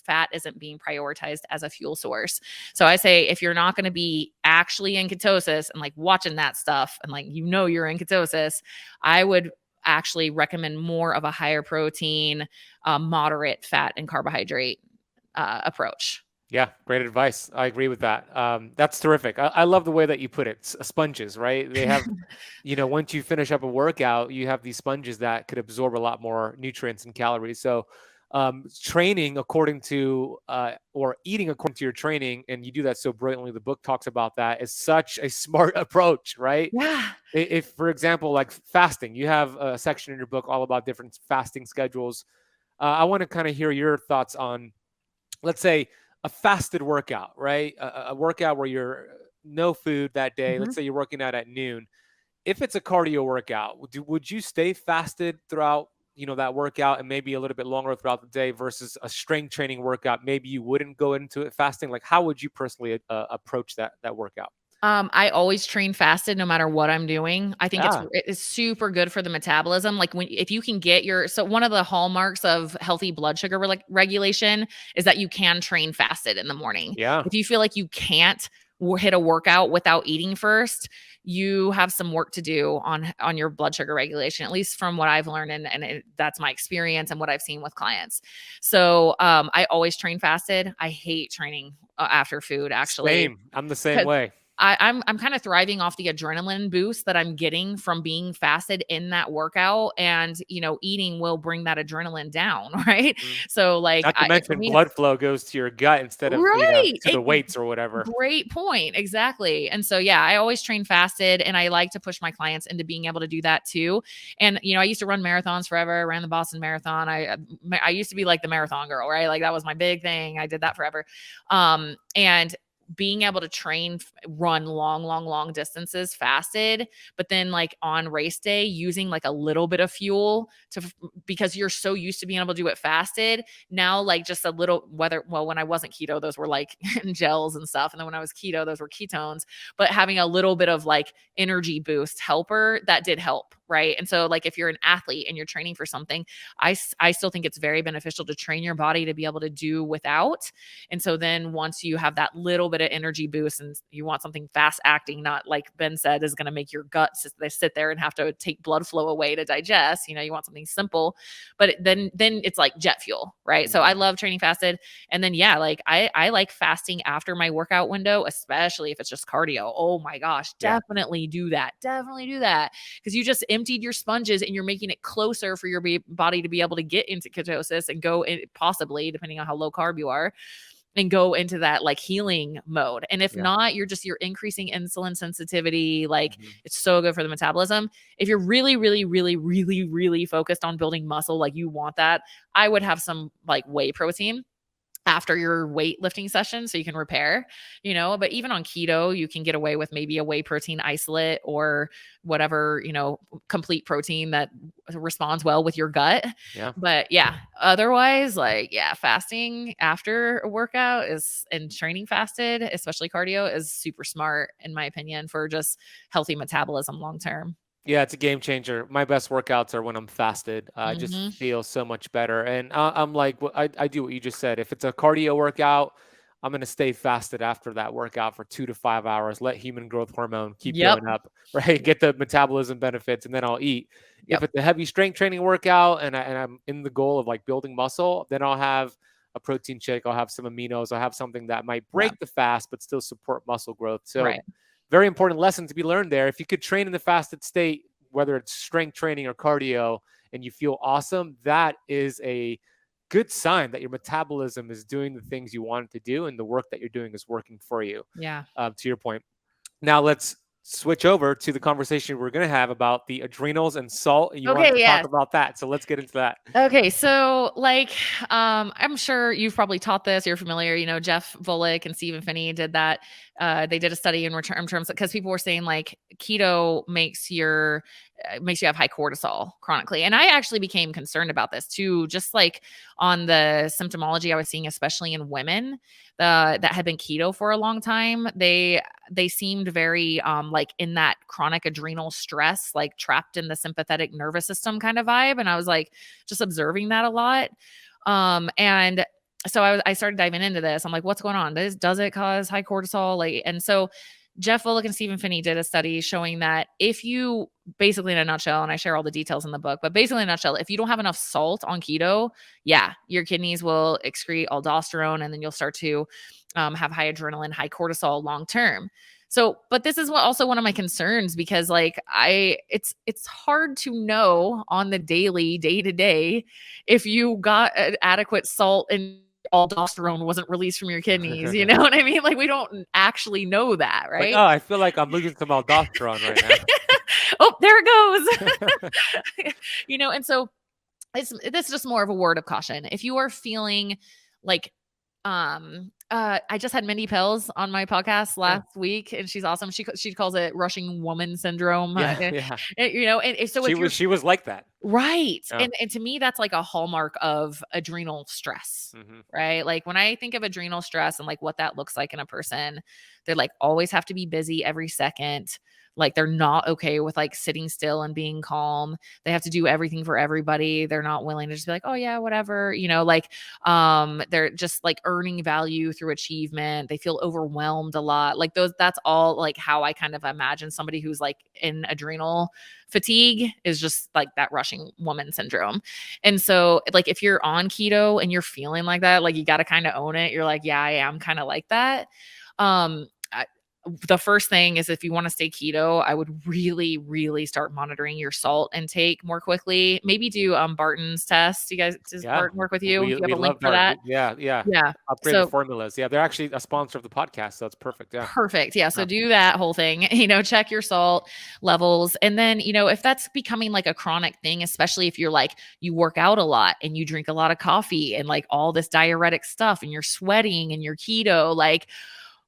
fat isn't being prioritized as a fuel source. So I say, if you're not going to be actually in ketosis and like watching that stuff and like, you're in ketosis, I would actually recommend more of a higher protein, moderate fat and carbohydrate approach. Yeah, great advice. I agree with that. That's terrific. I love the way that you put it. Sponges, right? They have, once you finish up a workout, you have these sponges that could absorb a lot more nutrients and calories. So training according to, or eating according to your training, and you do that so brilliantly, the book talks about that, is such a smart approach, right? Yeah. If, for example, like fasting, you have a section in your book all about different fasting schedules. I want to kind of hear your thoughts on, let's say, a fasted workout, right? A workout where you're no food that day. Mm-hmm. Let's say you're working out at noon. If it's a cardio workout, would you stay fasted throughout, that workout and maybe a little bit longer throughout the day versus a strength training workout? Maybe you wouldn't go into it fasting. Like, how would you personally approach that workout? I always train fasted no matter what I'm doing. I think it's super good for the metabolism. Like if you can get so one of the hallmarks of healthy blood sugar regulation is that you can train fasted in the morning. Yeah. If you feel like you can't hit a workout without eating first, you have some work to do on your blood sugar regulation, at least from what I've learned. And that's my experience and what I've seen with clients. So I always train fasted. I hate training after food, actually. Same. I'm the same way. I'm kind of thriving off the adrenaline boost that I'm getting from being fasted in that workout, and eating will bring that adrenaline down, right? Mm-hmm. So like, not to mention blood flow goes to your gut instead of to the weights or whatever. Great point, exactly. And so yeah, I always train fasted, and I like to push my clients into being able to do that too. And I used to run marathons forever. I ran the Boston Marathon. I used to be like the marathon girl, right? Like that was my big thing. I did that forever, and being able to run long distances fasted, but then like on race day, using like a little bit of fuel because you're so used to being able to do it fasted. Now, like just a little, when I wasn't keto, those were like gels and stuff. And then when I was keto, those were ketones, but having a little bit of like energy boost helper, that did help right? And so like if you're an athlete and you're training for something, I still think it's very beneficial to train your body to be able to do without. And so then once you have that little bit of energy boost and you want something fast acting, not like Ben said, is going to make your guts, they sit there and have to take blood flow away to digest, you want something simple, but then it's like jet fuel, right? So I love training fasted. And then, yeah, like I like fasting after my workout window, especially if it's just cardio. Oh my gosh, definitely do that. Definitely do that. Because you just emptied your sponges and you're making it closer for your body to be able to get into ketosis and go in, possibly, depending on how low carb you are, and go into that like healing mode. And if not, you're increasing insulin sensitivity. Like it's so good for the metabolism. If you're really, really, really, really, really focused on building muscle, like you want that, I would have some like whey protein after your weightlifting session so you can repair, but even on keto, you can get away with maybe a whey protein isolate or whatever, complete protein that responds well with your gut. But otherwise, like, fasting after a workout and training fasted, especially cardio, is super smart in my opinion for just healthy metabolism long-term. Yeah, it's a game changer. My best workouts are when I'm fasted. I just feel so much better. And I'm like, I do what you just said. If it's a cardio workout, I'm going to stay fasted after that workout for 2 to 5 hours. Let human growth hormone keep going up, right? Get the metabolism benefits, and then I'll eat. If it's a heavy strength training workout and I'm in the goal of like building muscle, then I'll have a protein shake. I'll have some aminos. I'll have something that might break the fast, but still support muscle growth. So very important lesson to be learned there. If you could train in the fasted state, whether it's strength training or cardio, and you feel awesome, that is a good sign that your metabolism is doing the things you want it to do, and the work that you're doing is working for you. Yeah. To your point. Now let's switch over to the conversation we're going to have about the adrenals and salt. You want to talk about that. So let's get into that. Okay. So like, I'm sure you've probably taught this, you're familiar, Jeff Volek and Stephen Finney did that. They did a study in terms because people were saying like keto makes you have high cortisol chronically. And I actually became concerned about this too, just like on the symptomology I was seeing, especially in women that had been keto for a long time. They seemed very like in that chronic adrenal stress, like trapped in the sympathetic nervous system kind of vibe. And I was like just observing that a lot. And so I started diving into this. I'm like, what's going on? Does it cause high cortisol? And so Jeff Volek and Stephen Finney did a study showing that if you, basically in a nutshell, and I share all the details in the book, but basically in a nutshell, if you don't have enough salt on keto, your kidneys will excrete aldosterone, and then you'll start to have high adrenaline, high cortisol long-term. So, but this is also one of my concerns, because like it's hard to know on the daily, day-to-day, if you got adequate salt and aldosterone wasn't released from your kidneys. You know what I mean? Like we don't actually know that, right? Like, oh, I feel like I'm losing some aldosterone right now. Oh, there it goes. And so this is just more of a word of caution. If you are feeling like, I just had Mindy Pelz on my podcast last week, and she's awesome. She calls it rushing woman syndrome. And so she was like that. Right. Yeah. And to me, that's like a hallmark of adrenal stress, right? Like when I think of adrenal stress and like what that looks like in a person, they're like always have to be busy every second. Like they're not okay with like sitting still and being calm. They have to do everything for everybody. They're not willing to just be like, oh yeah, whatever, they're just like earning value through achievement. They feel overwhelmed a lot. Like that's all like how I kind of imagine somebody who's like in adrenal fatigue is just like that rushing woman syndrome. And so like, if you're on keto and you're feeling like that, like you got to kind of own it. You're like, yeah, I am kind of like that. The first thing is, if you want to stay keto, I would really, really start monitoring your salt intake more quickly. Maybe do Barton's test. Does Barton work with you? Do you have a link for that? Yeah. Upgraded formulas. Yeah, they're actually a sponsor of the podcast, so it's perfect. Yeah. Perfect. Yeah. So do that whole thing, check your salt levels. And then, if that's becoming like a chronic thing, especially if you're like, you work out a lot and you drink a lot of coffee and like all this diuretic stuff and you're sweating and you're keto, like,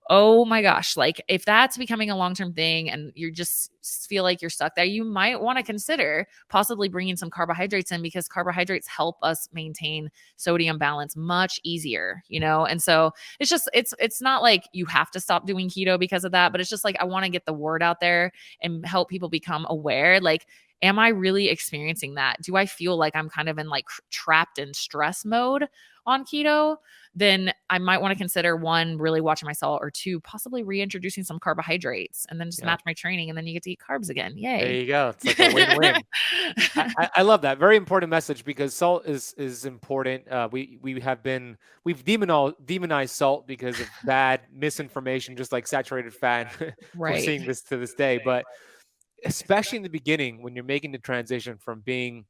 Oh my gosh. Like if that's becoming a long-term thing and you just feel like you're stuck there, you might want to consider possibly bringing some carbohydrates in, because carbohydrates help us maintain sodium balance much easier, you know? And so it's just, it's not like you have to stop doing keto because of that, but it's just like, I want to get the word out there and help people become aware. Like, am I really experiencing that? Do I feel like I'm kind of in like trapped in stress mode on keto? Then I might want to consider, one, really watching my salt, or two, possibly reintroducing some carbohydrates, and then just Yeah. match my training. And then you get to eat carbs again. There Yay. you go. It's like a win-win. I love that. Very important message, because salt is important. We've demonized salt because of bad misinformation, just like saturated fat. We're Right. seeing this to this day, but especially in the beginning when you're making the transition from being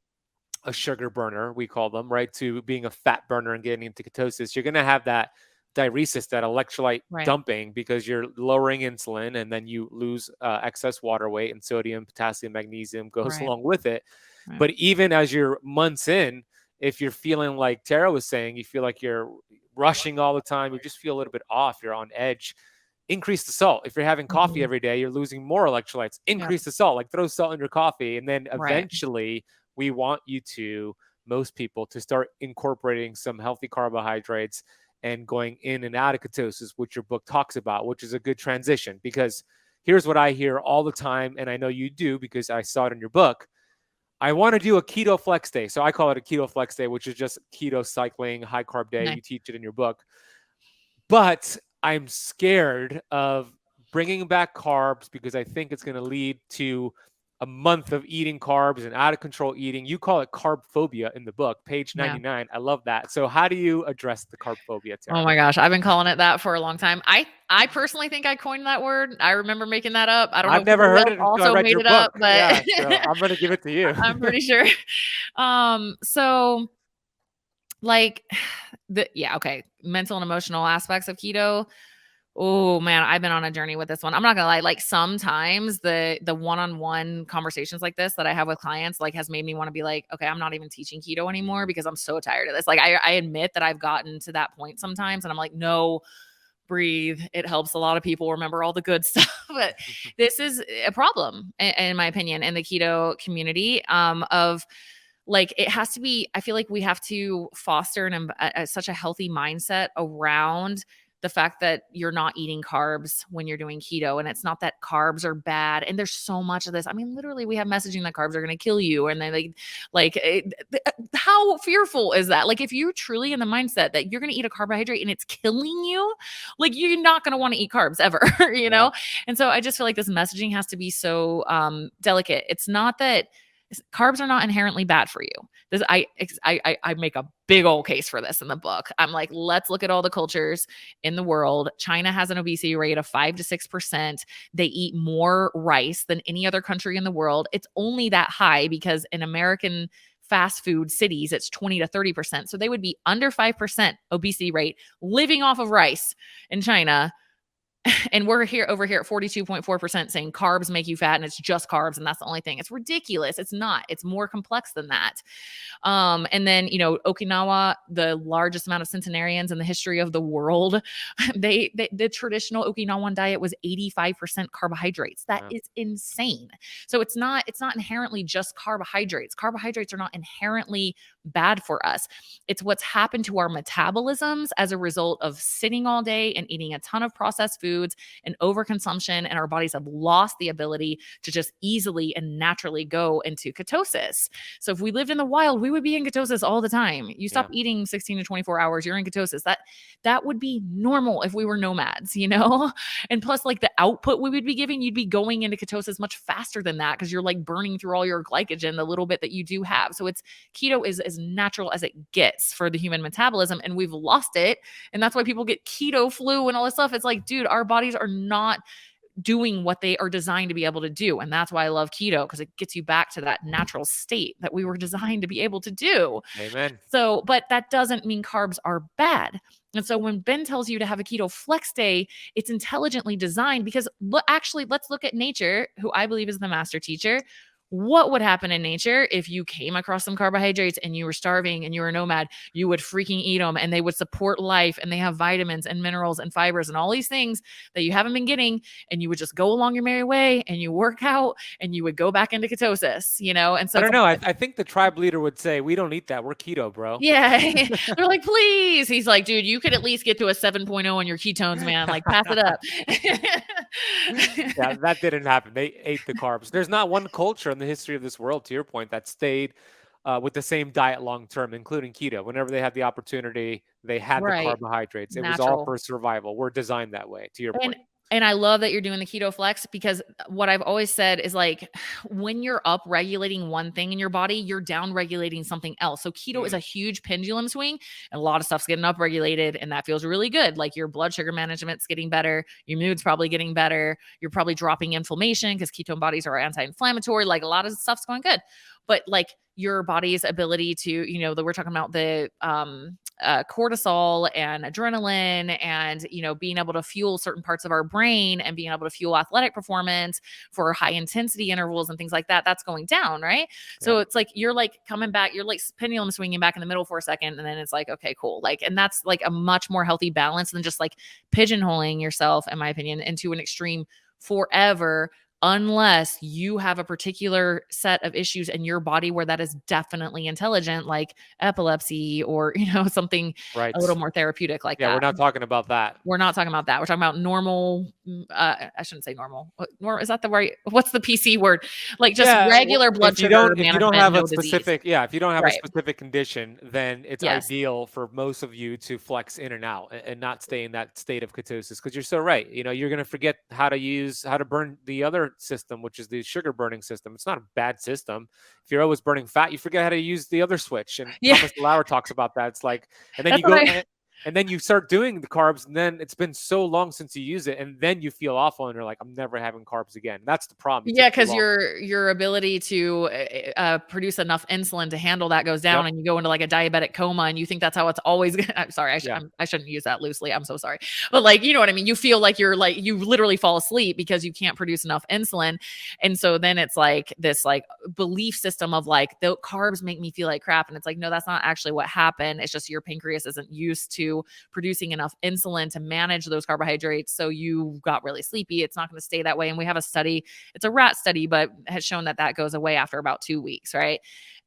a sugar burner, we call them, right, to being a fat burner and getting into ketosis, you're going to have that diuresis, that electrolyte Right. dumping, because you're lowering insulin, and then you lose excess water weight, and sodium, potassium, magnesium goes Right. along with it. Right. But even as you're months in, if you're feeling like Tara was saying, you feel like you're rushing all the time, you just feel a little bit off, you're on edge, increase the salt. If you're having coffee Mhm. every day, you're losing more electrolytes. Yep. Increase the salt, like throw salt in your coffee. And then Right. eventually, we want you to, most people, to start incorporating some healthy carbohydrates and going in and out of ketosis, which your book talks about, which is a good transition. Because here's what I hear all the time, and I know you do because I saw it in your book. I want to do a keto flex day. So I call it a keto flex day, which is just keto cycling, high carb day. Nice. You teach it in your book. But I'm scared of bringing back carbs, because I think it's going to lead to a month of eating carbs and out of control eating. You call it carbophobia in the book, page Yeah. 99. I love that. So how do you address the carbophobia, Oh Tara? my gosh, I've been calling it that for a long time. I personally think I coined that word. I remember making that up. I don't know I've if never somebody heard else it until I also read made your it up, book. but Yeah, so I'm going to give it to you. I'm pretty sure. So like okay, mental and emotional aspects of keto. Oh man, I've been on a journey with this one. I'm not gonna lie. Like sometimes the one-on-one conversations like this that I have with clients like has made me want to be like, okay, I'm not even teaching keto anymore because I'm so tired of this. Like I admit that I've gotten to that point sometimes, and I'm like, no, breathe. It helps a lot of people remember all the good stuff, but this is a problem, in my opinion, in the keto community. Of like it has to be, I feel like we have to foster such a healthy mindset around the fact that you're not eating carbs when you're doing keto. And it's not that carbs are bad, and there's so much of this. I mean, literally we have messaging that carbs are going to kill you, and then how fearful is that? Like if you're truly in the mindset that you're going to eat a carbohydrate and it's killing you, like you're not going to want to eat carbs ever, you Yeah. know? And so I just feel like this messaging has to be so delicate. It's not that carbs are not inherently bad for you. This I make a big old case for this in the book. I'm like, let's look at all the cultures in the world. China has an obesity rate of 5 to 6%. They eat more rice than any other country in the world. It's only that high because in American fast food cities, it's 20 to 30%. So they would be under 5% obesity rate living off of rice in China, and we're over here at 42.4% saying carbs make you fat and it's just carbs and that's the only thing. It's ridiculous. It's not. It's more complex than that. And then, Okinawa, the largest amount of centenarians in the history of the world, the traditional Okinawan diet was 85% carbohydrates. That Yeah. is insane. So it's not inherently just carbohydrates. Carbohydrates are not inherently bad for us. It's what's happened to our metabolisms as a result of sitting all day and eating a ton of processed foods and overconsumption, and our bodies have lost the ability to just easily and naturally go into ketosis. So if we lived in the wild, we would be in ketosis all the time. You stop Yeah. eating 16 to 24 hours, you're in ketosis. That would be normal if we were nomads, you know? And plus, like the output we would be giving, you'd be going into ketosis much faster than that because you're like burning through all your glycogen, the little bit that you do have. So it's keto is as natural as it gets for the human metabolism, and we've lost it. And that's why people get keto flu and all this stuff. It's like, dude, our bodies are not doing what they are designed to be able to do. And that's why I love keto, because it gets you back to that natural state that we were designed to be able to do. Amen. So, but that doesn't mean carbs are bad. And so when Ben tells you to have a keto flex day, it's intelligently designed because actually, let's look at nature, who I believe is the master teacher. What would happen in nature if you came across some carbohydrates and you were starving and you were a nomad? You would freaking eat them, and they would support life, and they have vitamins and minerals and fibers and all these things that you haven't been getting, and you would just go along your merry way and you work out and you would go back into ketosis, And so I it's don't know. I think the tribe leader would say, we don't eat that. We're keto, bro. yeah. They're like, please. He's like, dude, you could at least get to a 7.0 on your ketones, man. Like, pass it up. Yeah, that didn't happen. They ate the carbs. There's not one culture in the history of this world, to your point, that stayed with the same diet long term, including keto. Whenever they had the opportunity, they had the Right. carbohydrates. It was all Natural. for survival. We're designed that way, to your And point. and I love that you're doing the keto flex, because what I've always said is like, when you're up regulating one thing in your body, you're down regulating something else. So keto is a huge pendulum swing, and a lot of stuff's getting up regulated, and that feels really good. Like your blood sugar management's getting better, your mood's probably getting better, you're probably dropping inflammation because ketone bodies are anti-inflammatory. Like a lot of stuff's going good. But like your body's ability to, that we're talking about the cortisol and adrenaline, and being able to fuel certain parts of our brain and being able to fuel athletic performance for high intensity intervals and things like that, that's going down, right? So it's like you're like coming back, you're like pendulum swinging back in the middle for a second, and then it's like, okay, cool. Like, and that's like a much more healthy balance than just like pigeonholing yourself, in my opinion, into an extreme forever, unless you have a particular set of issues in your body where that is definitely intelligent, like epilepsy or, something Right. a little more therapeutic like Yeah, that. we're not talking about that. We're not talking about that. We're talking about normal. I shouldn't say normal. Is that the right? What's the PC word? Like just regular blood sugar if you don't management, have no a disease. specific, if you don't have a Right. specific condition, then it's Yes. ideal for most of you to flex in and out and not stay in that state of ketosis. Because you're so right. You're going to forget how to burn the other system, which is the sugar burning system. It's not a bad system. If you're always burning fat, you forget how to use the other switch. And Yeah. Thomas Lauer talks about that. It's like, and then That's you go. what And then you start doing the carbs, and then it's been so long since you use it, and then you feel awful, and you're like, I'm never having carbs again. That's the problem. Yeah, because your ability to produce enough insulin to handle that goes down, and you go into like a diabetic coma, and you think that's how it's always. I'm sorry, I shouldn't use that loosely. I'm so sorry, but like, you know what I mean. You feel like you literally fall asleep because you can't produce enough insulin, and so then it's like this like belief system of like, the carbs make me feel like crap, and it's like, no, that's not actually what happened. It's just your pancreas isn't used to producing enough insulin to manage those carbohydrates, so you got really sleepy. It's not going to stay that way, and we have a study. It's a rat study, but has shown that goes away after about 2 weeks, right?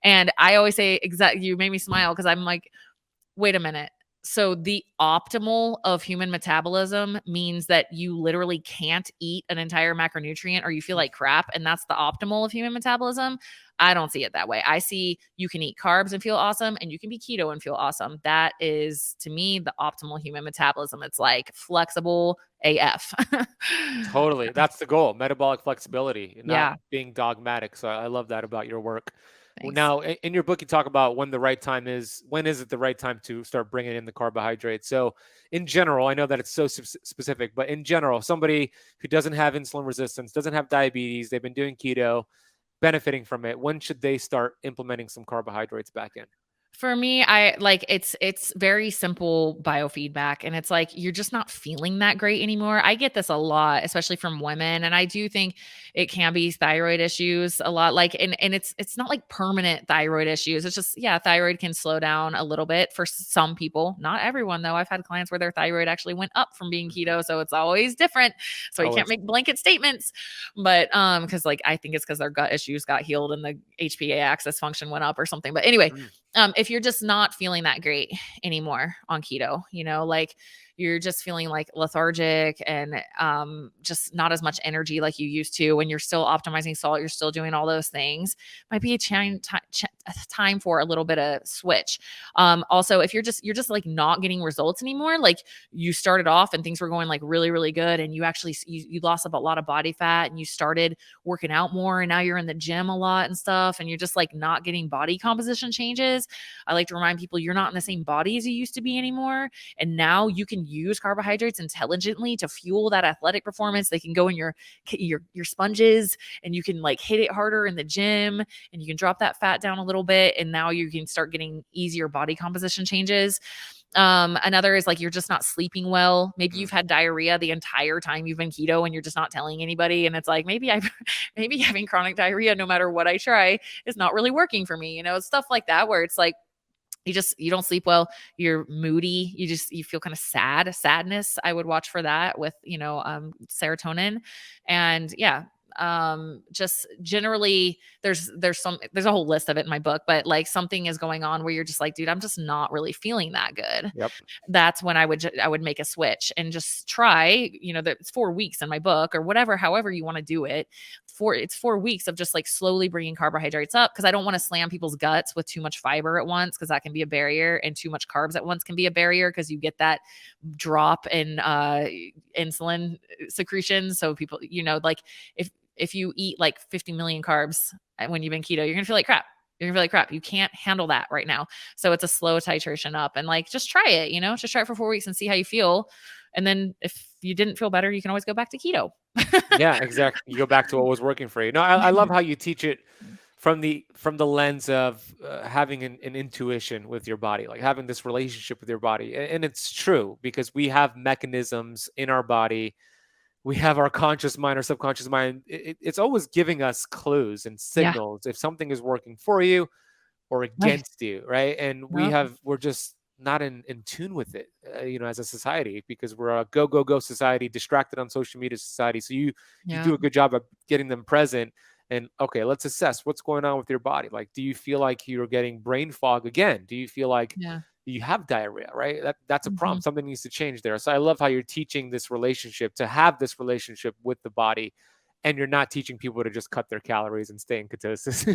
And I always say, you made me smile because I'm like, wait a minute. So the optimal of human metabolism means that you literally can't eat an entire macronutrient or you feel like crap, and that's the optimal of human metabolism. I don't see it that way. I see you can eat carbs and feel awesome, and you can be keto and feel awesome. That is, to me, the optimal human metabolism. It's like flexible AF. Totally. That's the goal. Metabolic flexibility, not Yeah. being dogmatic. So I love that about your work. Well, Thanks. now, in your book, you talk about when the right time is. When is it the right time to start bringing in the carbohydrates? So, in general, I know that it's so specific, but in general, somebody who doesn't have insulin resistance, doesn't have diabetes, they've been doing keto, benefiting from it, when should they start implementing some carbohydrates back in? For me, I like it's very simple biofeedback, and it's like you're just not feeling that great anymore. I get this a lot, especially from women, and I do think it can be thyroid issues a lot. Like, and it's not like permanent thyroid issues. It's just, thyroid can slow down a little bit for some people, not everyone though. I've had clients where their thyroid actually went up from being keto, so it's always different. So you can't make blanket statements, but because like I think it's because their gut issues got healed and the HPA axis function went up or something. But anyway. If you're just not feeling that great anymore on keto, like you're just feeling like lethargic and just not as much energy like you used to, when you're still optimizing salt, you're still doing all those things, might be a time for a little bit of switch. Also, if you're just like not getting results anymore, like you started off and things were going like really, really good, and you actually you lost a lot of body fat, and you started working out more, and now you're in the gym a lot and stuff, and you're just like not getting body composition changes. I like to remind people you're not in the same body as you used to be anymore, and now you can use carbohydrates intelligently to fuel that athletic performance. They can go in your sponges, and you can like hit it harder in the gym, and you can drop that fat down a little bit, and now you can start getting easier body composition changes. Another is like you're just not sleeping well. Maybe you've Mm. had diarrhea the entire time you've been keto and you're just not telling anybody. And it's like maybe having chronic diarrhea, no matter what I try, is not really working for me. Stuff like that where it's like you don't sleep well, you're moody, you feel kind of sadness. I would watch for that with serotonin. And yeah, just generally there's a whole list of it in my book, but like something is going on where you're just like, dude, I'm just not really feeling that good. Yep. That's when I would make a switch and just try, it's 4 weeks in my book or whatever, however you want to do it. It's 4 weeks of just like slowly bringing carbohydrates up, because I don't want to slam people's guts with too much fiber at once, because that can be a barrier, and too much carbs at once can be a barrier because you get that drop in insulin secretion. So people, like if you eat like 50 million carbs when you've been keto, you're gonna feel like crap. You can't handle that right now. So it's a slow titration up, and like, just try it, just try it for 4 weeks and see how you feel. And then if you didn't feel better, you can always go back to keto. Yeah, exactly. You go back to what was working for you. No, I love how you teach it from the lens of having an intuition with your body, like having this relationship with your body. And it's true, because we have mechanisms in our body. We have our conscious mind, our subconscious mind. It's always giving us clues and signals if something is working for you or against you, right? And we're just not in tune with it, as a society, because we're a go society, distracted on social media society. So you do a good job of getting them present. And okay, let's assess what's going on with your body. Like, do you feel like you're getting brain fog again? Do you feel like you have diarrhea, right? That's a problem. Something needs to change there. So I love how you're teaching this relationship, to have this relationship with the body, and you're not teaching people to just cut their calories and stay in ketosis.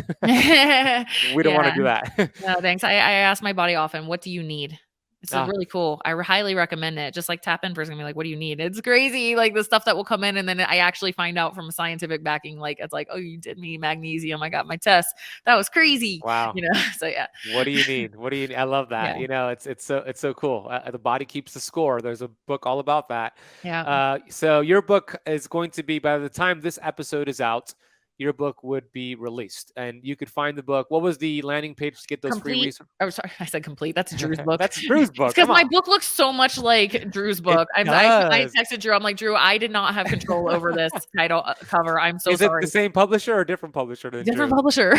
We don't want to do that. No, thanks. I ask my body often, what do you need? It's really cool. I highly recommend it. Just like tap in for something, like, what do you need? It's crazy. Like the stuff that will come in, and then I actually find out from a scientific backing, like, it's like, oh, you did me magnesium. I got my test. That was crazy. Wow. So yeah. What do you need? What do you need? I love that. It's so cool. The body keeps the score. There's a book all about that. Yeah. So your book is going to be, by the time this episode is out, your book would be released, and you could find the book. What was the landing page to get those free resources? Oh, sorry, I said complete. That's Drew's book. That's Drew's book. Because my book looks so much like Drew's book. I texted Drew. I'm like, Drew, I did not have control over this title cover. I'm so sorry. Is it the same publisher or different publisher than different Drew? Publisher?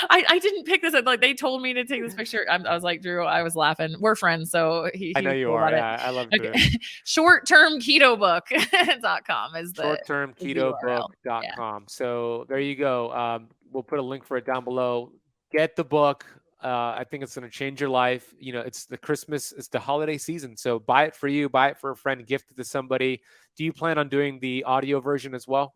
I didn't pick this up. Like, they told me to take this picture. I was like, Drew, I was laughing. We're friends, so I know you are. Yeah, I love Drew. Short-Term Keto Book.com is the Short-Term Keto Book.com. So there you go. We'll put a link for it down below. Get the book. I think it's going to change your life. It's the holiday season. So buy it for you, buy it for a friend, gift it to somebody. Do you plan on doing the audio version as well,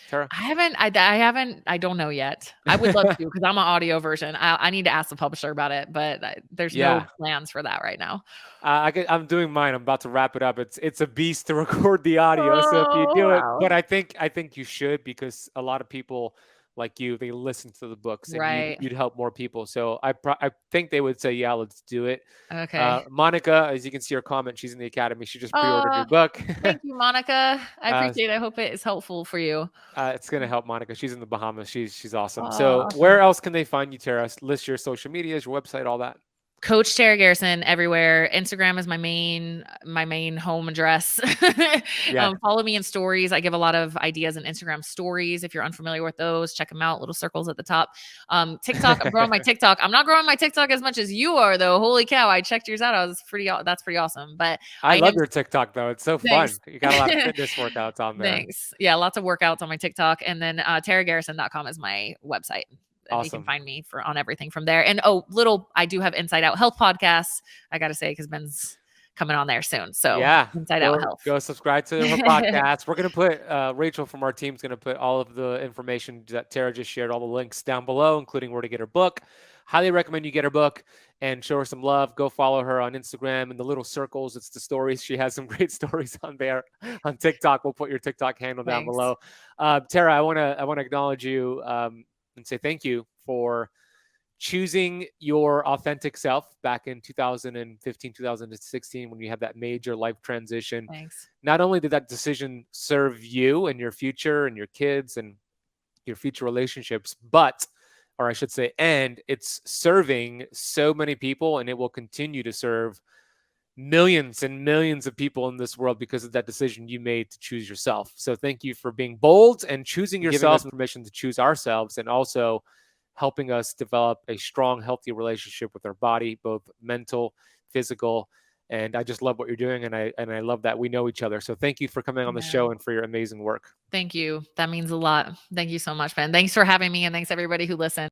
Tara? I don't know yet. I would love to, because I'm an audio version. I need to ask the publisher about it, but there's no plans for that right now. I'm doing mine. I'm about to wrap it up. It's a beast to record the audio. So if you do it, but I think you should, because a lot of people like you, they listen to the books, and you'd help more people. So I think they would say, yeah, let's do it. Okay. Monica, as you can see her comment, she's in the academy. She just pre-ordered your book. Thank you, Monica. I appreciate it. I hope it is helpful for you. It's going to help Monica. She's in the Bahamas. She's awesome. So where else can they find you, Tara? List your social medias, your website, all that. Coach Tara Garrison everywhere. Instagram is my main home address. Follow me in stories. I give a lot of ideas in Instagram stories. If you're unfamiliar with those, check them out. Little circles at the top. TikTok, I'm growing my TikTok. I'm not growing my TikTok as much as you are, though. Holy cow. I checked yours out. That's pretty awesome. But I love your TikTok, though. It's so fun. You got a lot of fitness workouts on there. Thanks. Yeah, lots of workouts on my TikTok. And then taragarrison.com is my website. And you can find me on everything from there. And I do have Inside Out Health podcasts, I got to say, because Ben's coming on there soon. So Inside Out Health. Go subscribe to her podcast. We're going to put, Rachel from our team is going to put all of the information that Tara just shared, all the links down below, including where to get her book. Highly recommend you get her book and show her some love. Go follow her on Instagram in the little circles. It's the stories. She has some great stories on there. On TikTok, we'll put your TikTok handle down below. Tara, I want to acknowledge you and say thank you for choosing your authentic self back in 2015, 2016, when you had that major life transition. Thanks. Not only did that decision serve you and your future and your kids and your future relationships, but or I should say, and it's serving so many people, and it will continue to serve millions and millions of people in this world because of that decision you made to choose yourself. So thank you for being bold and choosing yourself, giving us permission to choose ourselves, and also helping us develop a strong, healthy relationship with our body, both mental, physical. And I just love what you're doing. And I love that we know each other. So thank you for coming on the show and for your amazing work. Thank you. That means a lot. Thank you so much, Ben. Thanks for having me. And thanks everybody who listened.